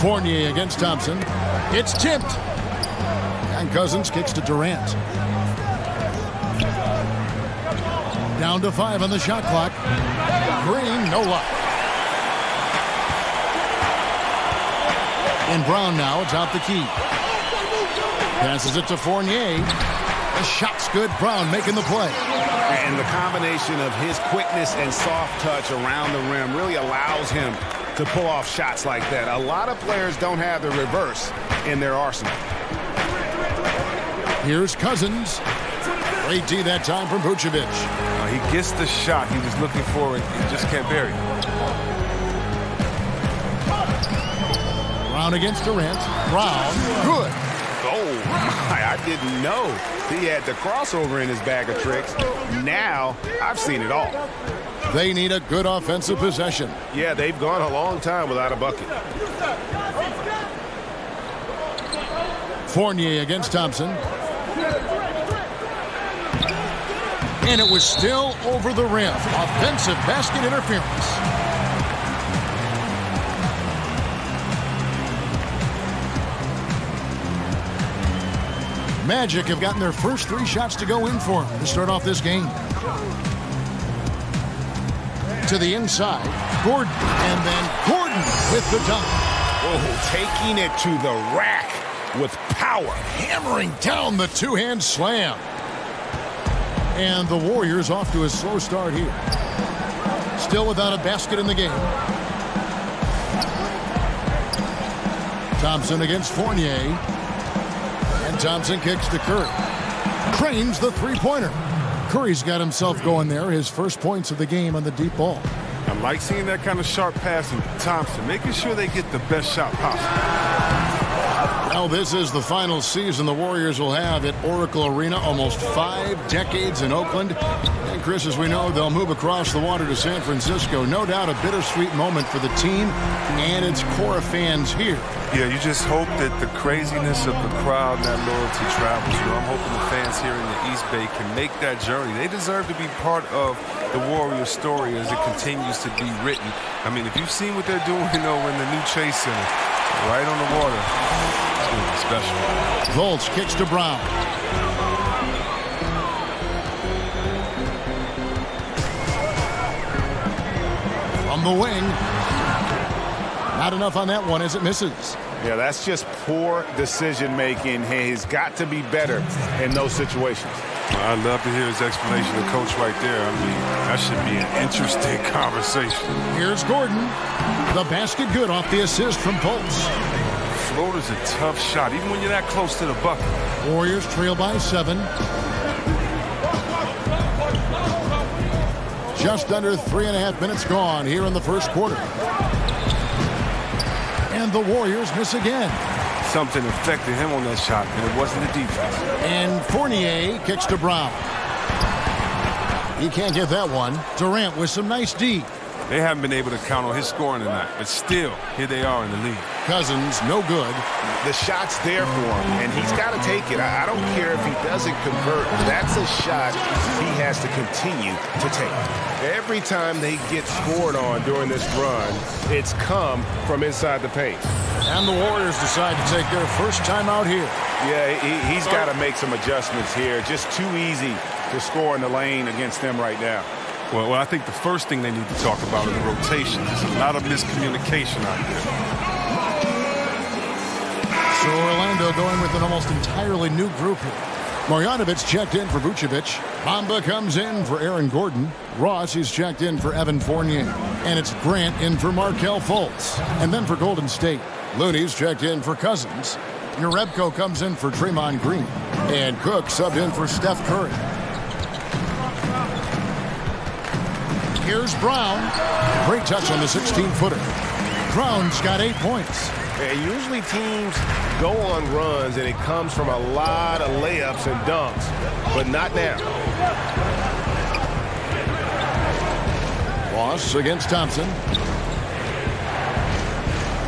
Fournier against Thompson. It's tipped. And Cousins kicks to Durant. Down to 5 on the shot clock. Green, no luck. In Brown now, it's out the key. Passes it to Fournier. The shot's good. Brown making the play. And the combination of his quickness and soft touch around the rim really allows him to pull off shots like that. A lot of players don't have the reverse in their arsenal. Here's Cousins. Great D that time from Vucevic. He gets the shot he was looking for and he just can't bury it. Brown against Durant. Brown, good. Oh, my, I didn't know he had the crossover in his bag of tricks. Now, I've seen it all. They need a good offensive possession. Yeah, they've gone a long time without a bucket. Fournier against Thompson. And it was still over the rim. Offensive basket interference. Magic have gotten their first 3 shots to go in for them to start off this game. To the inside, Gordon, and then Gordon with the dunk. Oh, taking it to the rack with power. Hammering down the two-hand slam. And the Warriors off to a slow start here. Still without a basket in the game. Thompson against Fournier. And Thompson kicks to Curry. Cranes the three-pointer. Curry's got himself going there. His first points of the game on the deep ball. I like seeing that kind of sharp pass from Thompson, making sure they get the best shot possible. Well, this is the final season the Warriors will have at Oracle Arena. Almost 5 decades in Oakland. And Chris, as we know, they'll move across the water to San Francisco. No doubt a bittersweet moment for the team and its core of fans here. Yeah, you just hope that the craziness of the crowd and that loyalty travels. You know, I'm hoping the fans here in the East Bay can make that journey. They deserve to be part of the Warriors story as it continues to be written. I mean, if you've seen what they're doing, you know, in the new Chase Center, right on the water, it's going to be special. Volts kicks to Brown. From the wing. Not enough on that one as it misses. Yeah, that's just poor decision-making. He's got to be better in those situations. I'd love to hear his explanation of coach right there. I mean, that should be an interesting conversation. Here's Gordon. The basket good off the assist from Fultz. Floater's a tough shot, even when you're that close to the bucket. Warriors trail by 7. Just under 3.5 minutes gone here in the first quarter. And the Warriors miss again. Something affected him on that shot, and it wasn't the defense. And Fournier kicks to Brown. He can't get that one. Durant with some nice D. They haven't been able to count on his scoring tonight, but still, here they are in the lead. Cousins, no good. The shot's there for him, and he's got to take it. I don't care if he doesn't convert. That's a shot he has to continue to take. Every time they get scored on during this run, it's come from inside the paint. And the Warriors decide to take their first time out here. Yeah, he's got to make some adjustments here. Just too easy to score in the lane against them right now. Well, I think the first thing they need to talk about is the rotation. There's a lot of miscommunication out there. So Orlando going with an almost entirely new group here. Marjanovic checked in for Vucevic. Bamba comes in for Aaron Gordon. Ross is checked in for Evan Fournier. And it's Grant in for Markelle Fultz. And then for Golden State, Looney's checked in for Cousins. Jerebko comes in for Draymond Green. And Cook subbed in for Steph Curry. Here's Brown. Great touch on the 16-footer. Brown's got 8 points. And usually teams go on runs and it comes from a lot of layups and dunks, but not now. Ross against Thompson.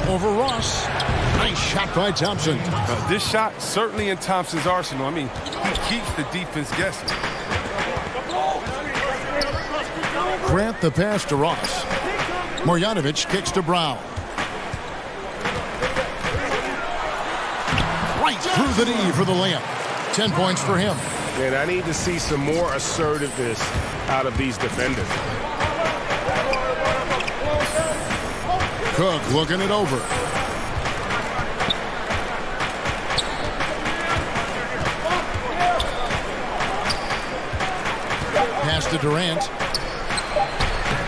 Over Ross. Nice shot by Thompson. This shot certainly in Thompson's arsenal. I mean, he keeps the defense guessing. Grant the pass to Ross. Marjanovic kicks to Brown. Right through the knee for the layup. 10 points for him. And I need to see some more assertiveness out of these defenders. Cook looking it over. Pass to Durant.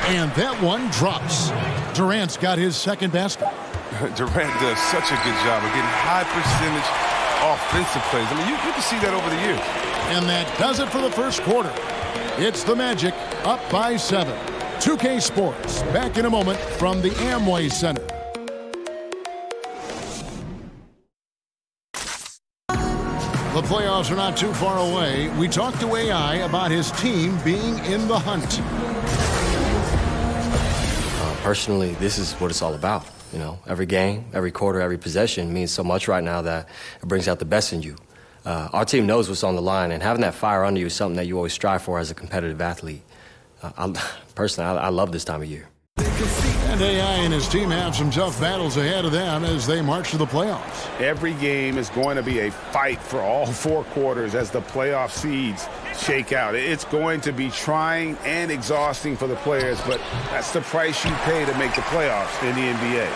And that one drops. Durant's got his second basket. Durant does such a good job of getting high percentage offensive plays. I mean, you can see that over the years. And that does it for the first quarter. It's the Magic up by 7. 2K Sports back in a moment from the Amway Center. The playoffs are not too far away. We talked to AI about his team being in the hunt. Personally, this is what it's all about. You know, every game, every quarter, every possession means so much right now that it brings out the best in you. Our team knows what's on the line, and having that fire under you is something that you always strive for as a competitive athlete. Personally, I love this time of year. And AI and his team have some tough battles ahead of them as they march to the playoffs. Every game is going to be a fight for all 4 quarters as the playoff seeds shake out. It's going to be trying and exhausting for the players, but that's the price you pay to make the playoffs in the NBA.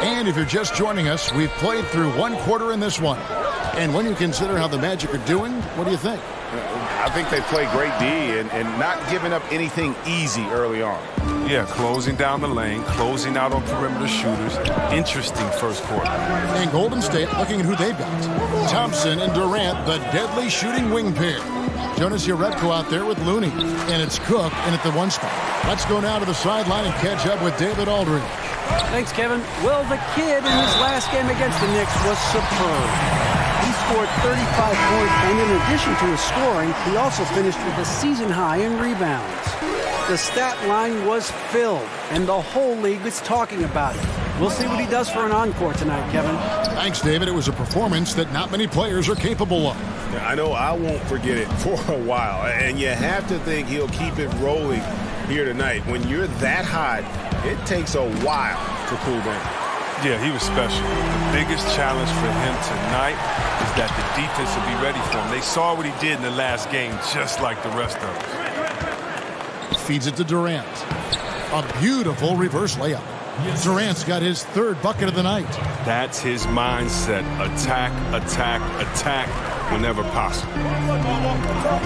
And if you're just joining us, we've played through 1 quarter in this one. And when you consider how the Magic are doing, what do you think? I think they play great D and not giving up anything easy early on. Yeah, closing down the lane, closing out on perimeter shooters. Interesting first quarter. And Golden State looking at who they've got. Thompson and Durant, the deadly shooting wing pair. Jonas Jerebko out there with Looney. And it's Cook in at the 1 spot. Let's go now to the sideline and catch up with David Aldridge. Thanks, Kevin. Well, the kid in his last game against the Knicks was superb. He scored 35 points, and in addition to his scoring, he also finished with a season high in rebounds. The stat line was filled, and the whole league is talking about it. We'll see what he does for an encore tonight, Kevin. Thanks, David. It was a performance that not many players are capable of. I know I won't forget it for a while, and you have to think he'll keep it rolling here tonight. When you're that hot, it takes a while to cool down. Yeah, he was special. The biggest challenge for him tonight is that the defense will be ready for him. They saw what he did in the last game, just like the rest of us. Feeds it to Durant. A beautiful reverse layup. Durant's got his 3rd bucket of the night. That's his mindset. Attack, attack, attack whenever possible.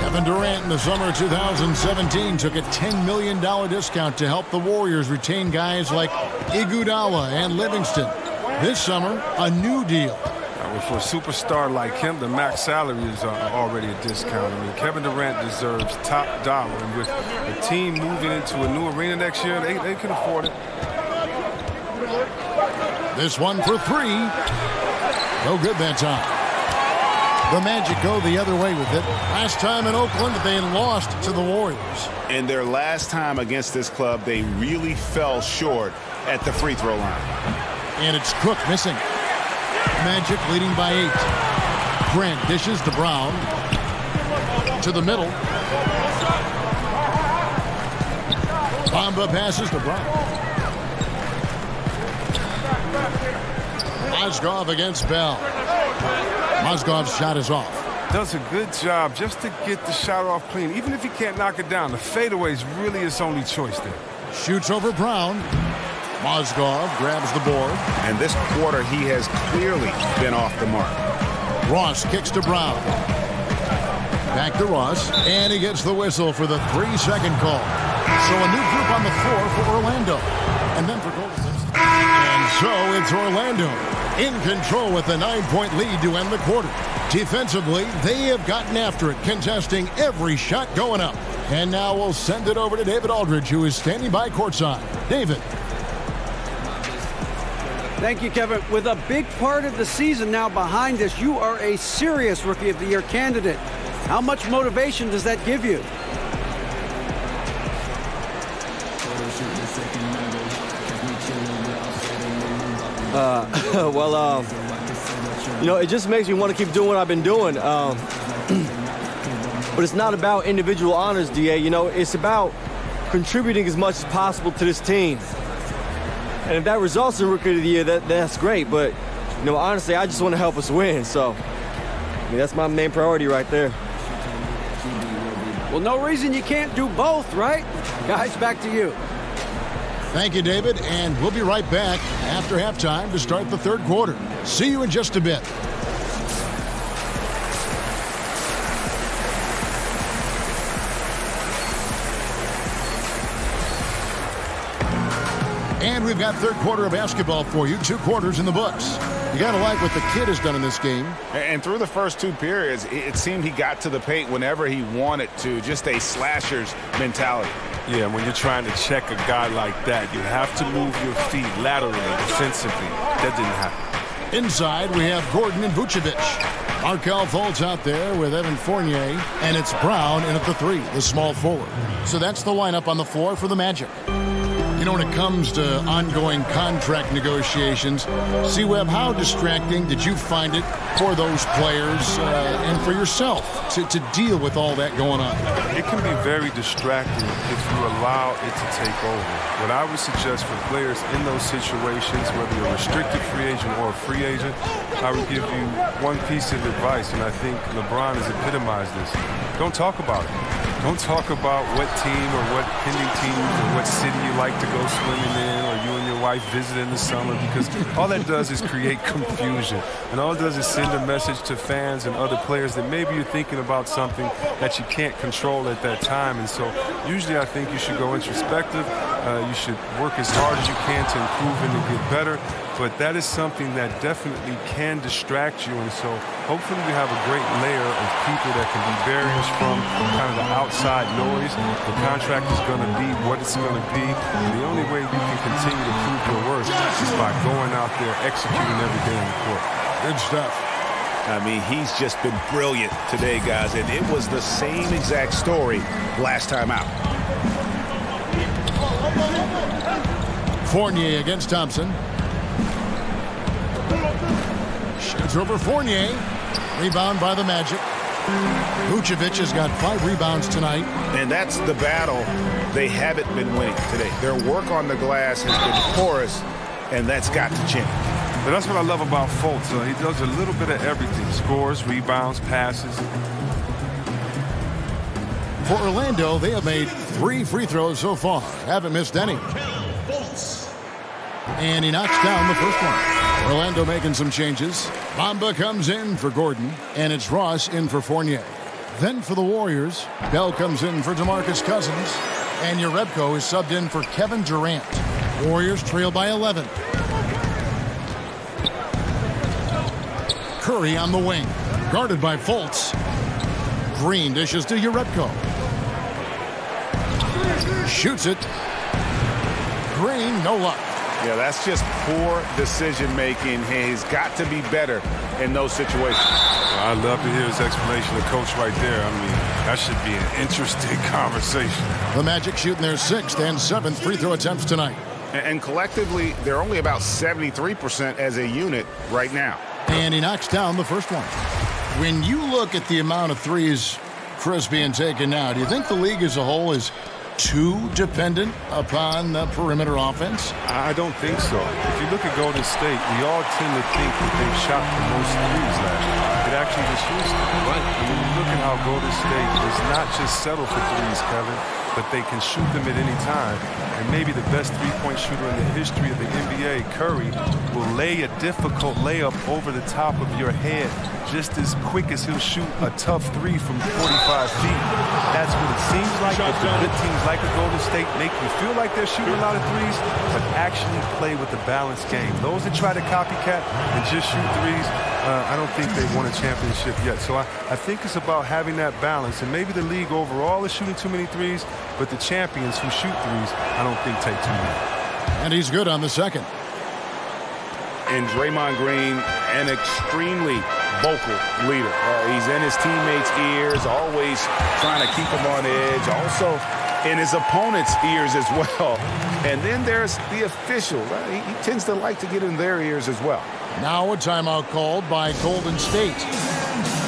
Kevin Durant in the summer of 2017 took a $10 million discount to help the Warriors retain guys like Iguodala and Livingston. This summer, a new deal. For a superstar like him, the max salary is already a discount. I mean, Kevin Durant deserves top dollar. And with the team moving into a new arena next year, they can afford it. This one for three. No good that time. The Magic go the other way with it. Last time in Oakland, they lost to the Warriors. And their last time against this club, they really fell short at the free throw line. And it's Cook missing. Magic leading by 8. Grant dishes to Brown. To the middle. Bamba passes to Brown. Mozgov against Bell. Mozgov's shot is off. Does a good job just to get the shot off clean. Even if he can't knock it down, the fadeaway is really his only choice there. Shoots over Brown. Mozgov grabs the board. And this quarter, he has clearly been off the mark. Ross kicks to Brown. Back to Ross. And he gets the whistle for the 3-second call. So a new group on the floor for Orlando. And then for Golden State. And so it's Orlando in control with a 9-point lead to end the quarter. Defensively, they have gotten after it, contesting every shot going up. And now we'll send it over to David Aldridge, who is standing by courtside. David. Thank you, Kevin. With a big part of the season now behind us, you are a serious Rookie of the Year candidate. How much motivation does that give you? You know, it just makes me want to keep doing what I've been doing. But it's not about individual honors, DA. You know, it's about contributing as much as possible to this team. And if that results in Rookie of the Year, that's great. But, you know, honestly, I just want to help us win. So, I mean, that's my main priority right there. Well, no reason you can't do both, right? Guys, back to you. Thank you, David, and we'll be right back after halftime to start the third quarter. See you in just a bit. And we've got third quarter of basketball for you, 2 quarters in the books. You got to like what the kid has done in this game. And through the first 2 periods, it seemed he got to the paint whenever he wanted to, just a slasher's mentality. Yeah, when you're trying to check a guy like that, you have to move your feet laterally, defensively. That didn't happen. Inside, we have Gordon and Vucevic. Markelle Fultz out there with Evan Fournier, and it's Brown in at the 3, the small forward. So that's the lineup on the floor for the Magic. You know, when it comes to ongoing contract negotiations, C-Web, how distracting did you find it for those players and for yourself to deal with all that going on? It can be very distracting if you allow it to take over. What I would suggest for players in those situations, whether you're a restricted free agent or a free agent, I would give you one piece of advice, and I think LeBron has epitomized this. Don't talk about it. Don't talk about what team or what pending teams or what city you like to go swimming in, or you and your wife visit in the summer, because all that does is create confusion. And all it does is send a message to fans and other players that maybe you're thinking about something that you can't control at that time. And so usually I think you should go introspective. You should work as hard as you can to improve and to get better. But that is something that definitely can distract you. And so hopefully we have a great layer of people that can be barriers from kind of the outside noise. The contract is going to be what it's going to be. And the only way you can continue to prove your worth is by going out there, executing every day on the court. Good stuff. I mean, he's just been brilliant today, guys. And it was the same exact story last time out. Fournier against Thompson. Shoots over Fournier. Rebound by the Magic. Vucevic has got 5 rebounds tonight. And that's the battle they haven't been winning today. Their work on the glass has been porous, and that's got to change. But that's what I love about Fultz. He does a little bit of everything. Scores, rebounds, passes. For Orlando, they have made 3 free throws so far. Haven't missed any. And he knocks down the first one. Orlando making some changes. Bamba comes in for Gordon, and it's Ross in for Fournier. Then for the Warriors, Bell comes in for DeMarcus Cousins, and Jerebko is subbed in for Kevin Durant. Warriors trail by 11. Curry on the wing, guarded by Fultz. Green dishes to Jerebko. Shoots it. Green, no luck. Yeah, that's just poor decision-making. He's got to be better in those situations. I'd love to hear his explanation of coach right there. I mean, that should be an interesting conversation. The Magic shooting their 6th and 7th free throw attempts tonight. And collectively, they're only about 73% as a unit right now. And he knocks down the first one. When you look at the amount of threes Chris being taken now, do you think the league as a whole is too dependent upon the perimeter offense? I don't think so. If you look at Golden State, we all tend to think that they've shot the most threes last year. It actually was Houston. Right. And when you look at how Golden State does not just settle for threes, Kevin, but they can shoot them at any time. And maybe the best three-point shooter in the history of the NBA, Curry, will lay a difficult layup over the top of your head just as quick as he'll shoot a tough three from 45 feet. That's what it seems like. But the good teams like the Golden State make you feel like they're shooting a lot of threes, but actually play with a balanced game. Those that try to copycat and just shoot threes, I don't think they've won a championship yet. So I think it's about having that balance. And maybe the league overall is shooting too many threes, but the champions who shoot threes, I don't think take too many. And he's good on the second. And Draymond Green, an extremely vocal leader. He's in his teammates' ears, always trying to keep them on edge. Also in his opponent's ears as well. And then there's the officials. He tends to like to get in their ears as well. Now a timeout called by Golden State.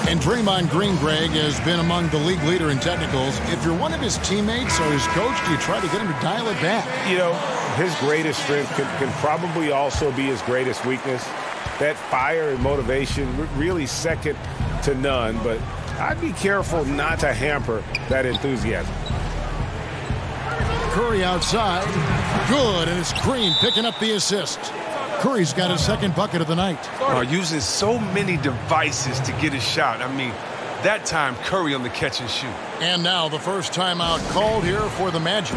And Draymond Green, Greg, has been among the league leader in technicals. If you're one of his teammates or his coach, do you try to get him to dial it back? You know, his greatest strength can probably also be his greatest weakness. That fire and motivation, really second to none. But I'd be careful not to hamper that enthusiasm. Curry outside. Good, and it's Green picking up the assist. Curry's got his second bucket of the night. Using so many devices to get a shot. I mean, that time Curry on the catch and shoot. And now the first timeout called here for the Magic.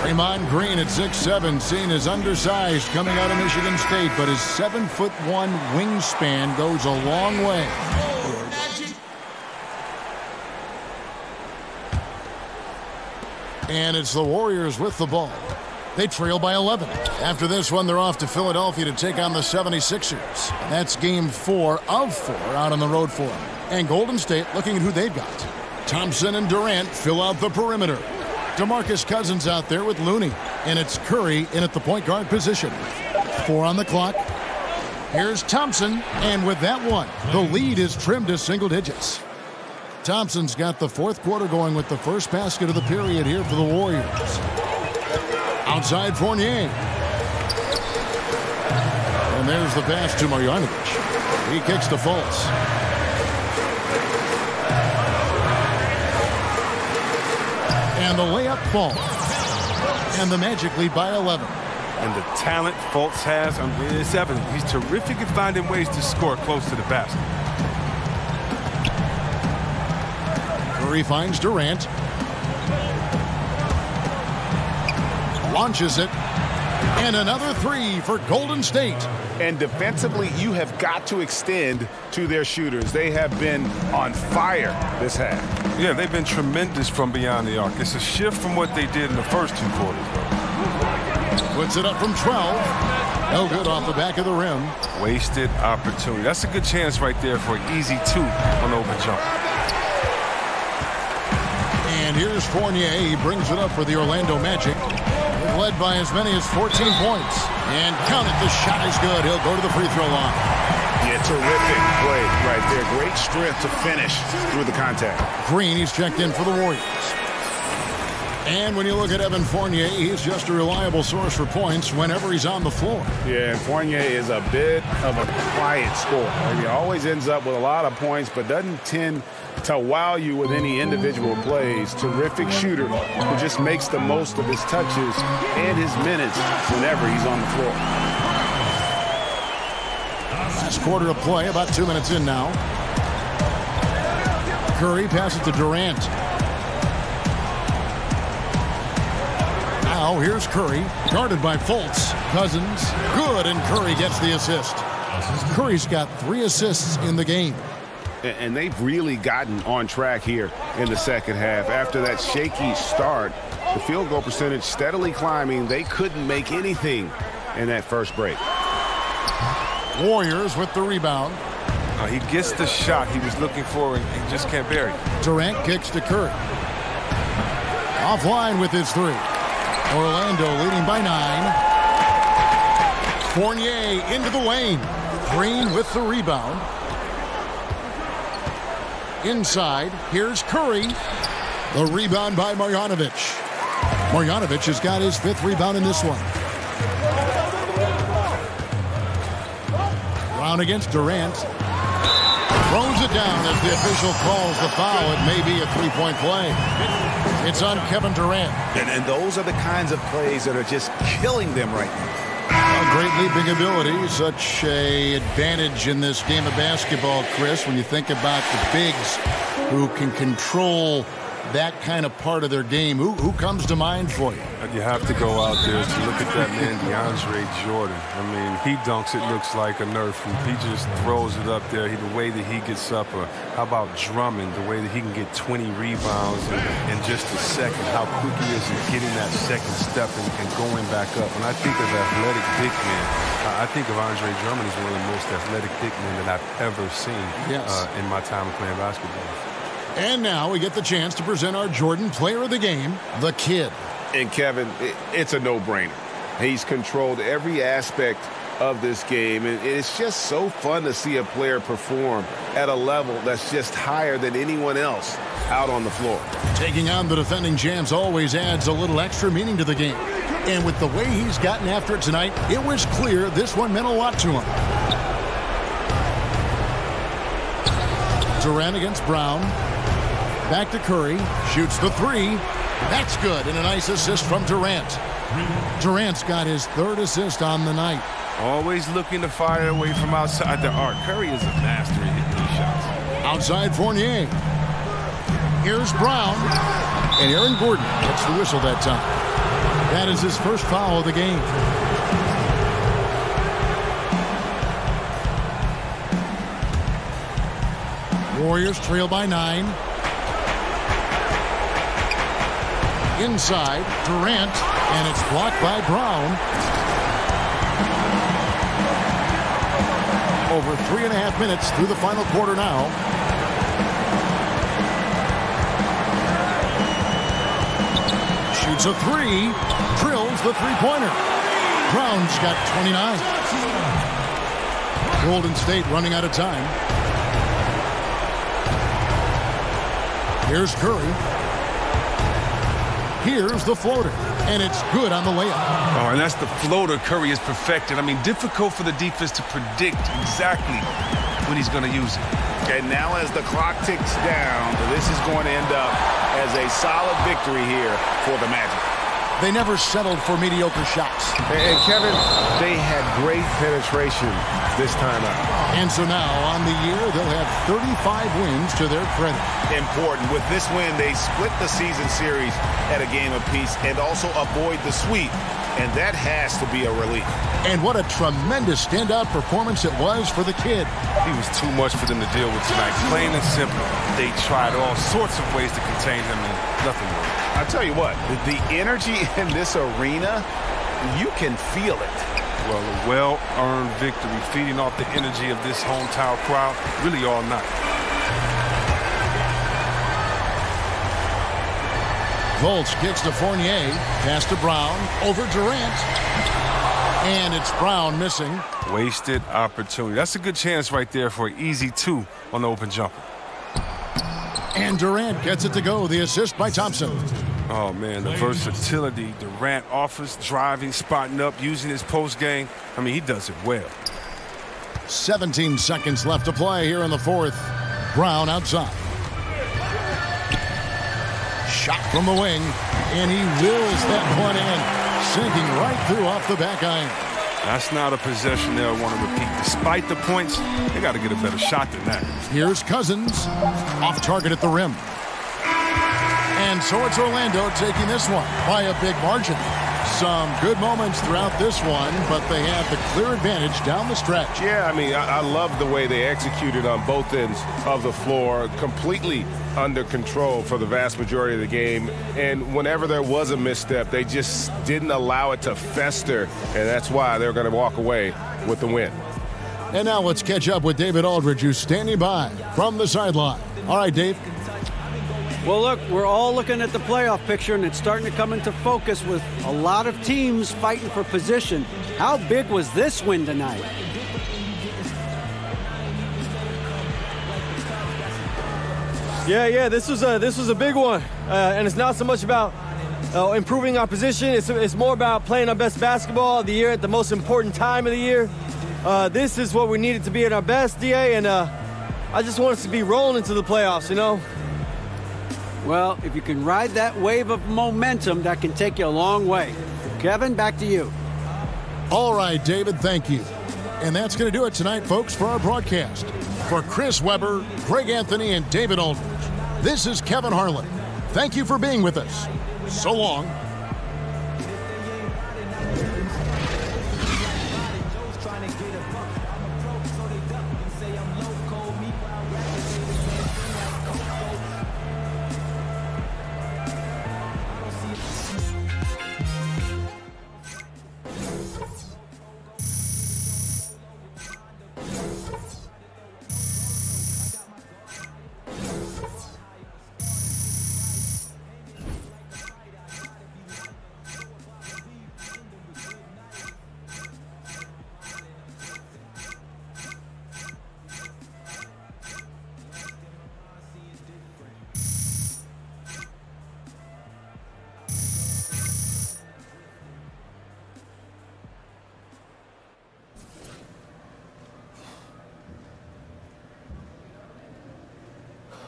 Draymond Green at 6'7", seen as undersized coming out of Michigan State, but his 7'1" wingspan goes a long way. And it's the Warriors with the ball. They trail by 11. After this one, they're off to Philadelphia to take on the 76ers. That's game 4 of 4 out on the road for them. And Golden State looking at who they've got. Thompson and Durant fill out the perimeter. DeMarcus Cousins out there with Looney. And it's Curry in at the point guard position. 4 on the clock. Here's Thompson. And with that one, the lead is trimmed to single digits. Thompson's got the fourth quarter going with the first basket of the period here for the Warriors. Outside Fournier. And there's the pass to Marjanovic. He kicks to Fultz. And the layup falls. And the Magic lead by 11. And the talent Fultz has, it's evident. He's terrific at finding ways to score close to the basket. Curry finds Durant. Launches it. And another three for Golden State. And defensively, you have got to extend to their shooters. They have been on fire this half. Yeah, they've been tremendous from beyond the arc. It's a shift from what they did in the first 2 quarters. Puts it up from 12. No good off the back of the rim. Wasted opportunity. That's a good chance right there for an easy 2 on the open jump. And here's Fournier. He brings it up for the Orlando Magic. They're led by as many as 14 points. And count it, the shot is good. He'll go to the free throw line. Yeah, terrific play right there. Great strength to finish through the contact. Green, he's checked in for the Warriors. And when you look at Evan Fournier, he's just a reliable source for points whenever he's on the floor. Yeah, and Fournier is a bit of a quiet scorer. He always ends up with a lot of points, but doesn't tend to wow you with any individual plays. Terrific shooter who just makes the most of his touches and his minutes whenever he's on the floor. Last quarter of play, about 2 minutes in now. Curry passes to Durant. Now here's Curry, guarded by Fultz. Cousins, good, and Curry gets the assist. Curry's got 3 assists in the game. And they've really gotten on track here in the second half. After that shaky start, the field goal percentage steadily climbing. They couldn't make anything in that first break. Warriors with the rebound. He gets the shot he was looking for and he just can't bury it. Durant kicks to Curry. Offline with his three. Orlando leading by 9. Fournier into the lane. Green with the rebound. Inside, here's Curry. The rebound by Marjanovic. Marjanovic has got his 5th rebound in this one. Brown against Durant. Throws it down as the official calls the foul. It may be a 3-point play. It's on Kevin Durant. And those are the kinds of plays that are just killing them right now. Great leaping ability, such a advantage in this game of basketball, Chris, when you think about the bigs who can control that kind of part of their game. Who comes to mind for you? You have to go out there to look at that man, DeAndre Jordan. I mean, he dunks, it looks like a Nerf hoop. He just throws it up there. The way that he gets up. How about Drummond, the way that he can get 20 rebounds in just a second, how quick he is in getting that second step and going back up. When I think of athletic big men, I think of Andre Drummond as one of the most athletic big men that I've ever seen in my time of playing basketball. And now we get the chance to present our Jordan Player of the Game, the Kid. And Kevin, it's a no-brainer. He's controlled every aspect of this game, and it's just so fun to see a player perform at a level that's just higher than anyone else out on the floor. Taking on the defending champs always adds a little extra meaning to the game. And with the way he's gotten after it tonight, it was clear this one meant a lot to him. Durant against Brown. Back to Curry. Shoots the 3. That's good. And a nice assist from Durant. Durant's got his 3rd assist on the night. Always looking to fire away from outside the arc. Curry is a master at hitting these shots. Outside Fournier. Here's Brown. And Aaron Gordon gets the whistle that time. That is his first foul of the game. Warriors trail by 9. Inside, Durant, and it's blocked by Brown. Over 3.5 minutes through the final quarter now. Shoots a 3, drills the three-pointer. Brown's got 29. Golden State running out of time. Here's Curry. Here's the floater, and it's good on the layup. Oh, and that's the floater Curry has perfected. I mean, difficult for the defense to predict exactly when he's going to use it. And now as the clock ticks down, this is going to end up as a solid victory here for the Magic. They never settled for mediocre shots. And Kevin, they had great penetration this time out. And so now on the year, they'll have 35 wins to their credit. Important. With this win, they split the season series at a game apiece and also avoid the sweep. And that has to be a relief. And what a tremendous standout performance it was for the Kid. He was too much for them to deal with tonight. Plain and simple. They tried all sorts of ways to contain him, and nothing worked. I'll tell you what, the energy in this arena, you can feel it. Well, a well-earned victory, feeding off the energy of this hometown crowd really all night. Fultz kicks to Fournier, pass to Brown, over Durant. And it's Brown missing. Wasted opportunity. That's a good chance right there for an easy 2 on the open jumper. And Durant gets it to go. The assist by Thompson. Oh, man, the versatility Durant offers, driving, spotting up, using his post game. I mean, he does it well. 17 seconds left to play here in the 4th. Brown outside. Shot from the wing, and he wills that one in, sinking right through off the back iron. That's not a possession they'll want to repeat. Despite the points, they got to get a better shot than that. Here's Cousins, off target at the rim. And so it's Orlando taking this one by a big margin, Some good moments throughout this one, but they have the clear advantage down the stretch. Yeah, I mean, I love the way they executed on both ends of the floor, completely under control for the vast majority of the game. And whenever there was a misstep, they just didn't allow it to fester, and that's why they're going to walk away with the win. And now let's catch up with David Aldridge, who's standing by from the sideline. All right, Dave. Well, look, we're all looking at the playoff picture, and it's starting to come into focus with a lot of teams fighting for position. How big was this win tonight? Yeah, this was a big one, and it's not so much about improving our position. It's more about playing our best basketball of the year at the most important time of the year. This is what we needed to be at our best, DA, and I just want us to be rolling into the playoffs, you know? Well, if you can ride that wave of momentum, that can take you a long way. Kevin, back to you. All right, David, thank you. And that's going to do it tonight, folks, for our broadcast. For Chris Webber, Greg Anthony, and David Aldridge, this is Kevin Harlan. Thank you for being with us. So long.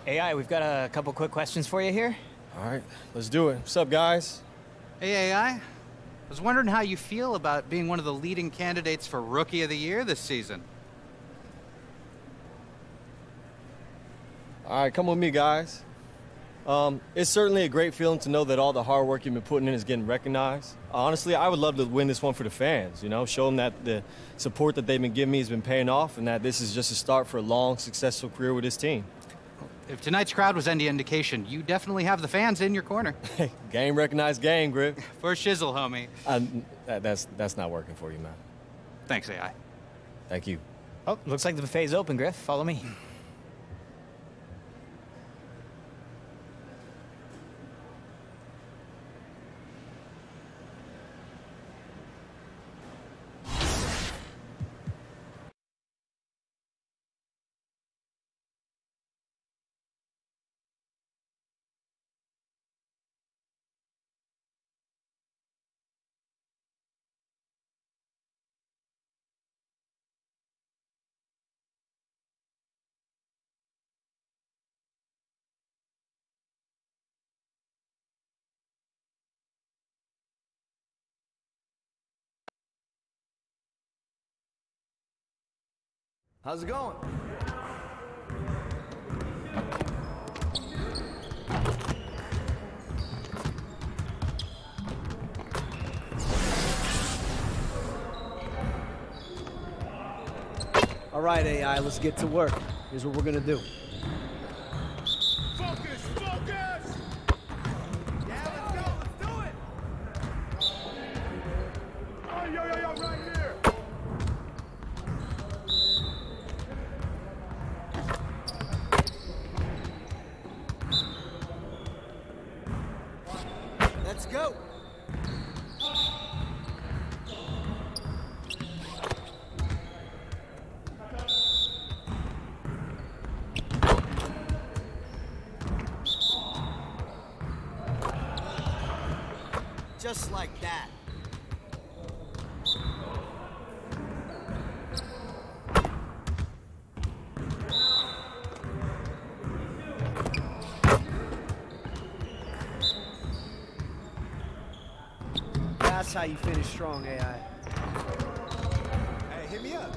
AI, we've got a couple quick questions for you here. All right, let's do it. What's up, guys? Hey, AI. I was wondering how you feel about being one of the leading candidates for Rookie of the Year this season. All right, come with me, guys. It's certainly a great feeling to know that all the hard work you've been putting in is getting recognized. Honestly, I would love to win this one for the fans, you know, show them that the support that they've been giving me has been paying off and that this is just a start for a long, successful career with this team. If tonight's crowd was any indication, you definitely have the fans in your corner. Game recognized game, Griff. For shizzle, homie. That's not working for you, man. Thanks, AI. Thank you. Oh, looks like the buffet's open, Griff. Follow me. How's it going? All right, AI, let's get to work. Here's what we're gonna do. Focus! Focus! Yeah, let's go! Let's do it! Oh, yo, right here! Let's go! Just like that. That's how you finish strong, AI. Hey, hit me up.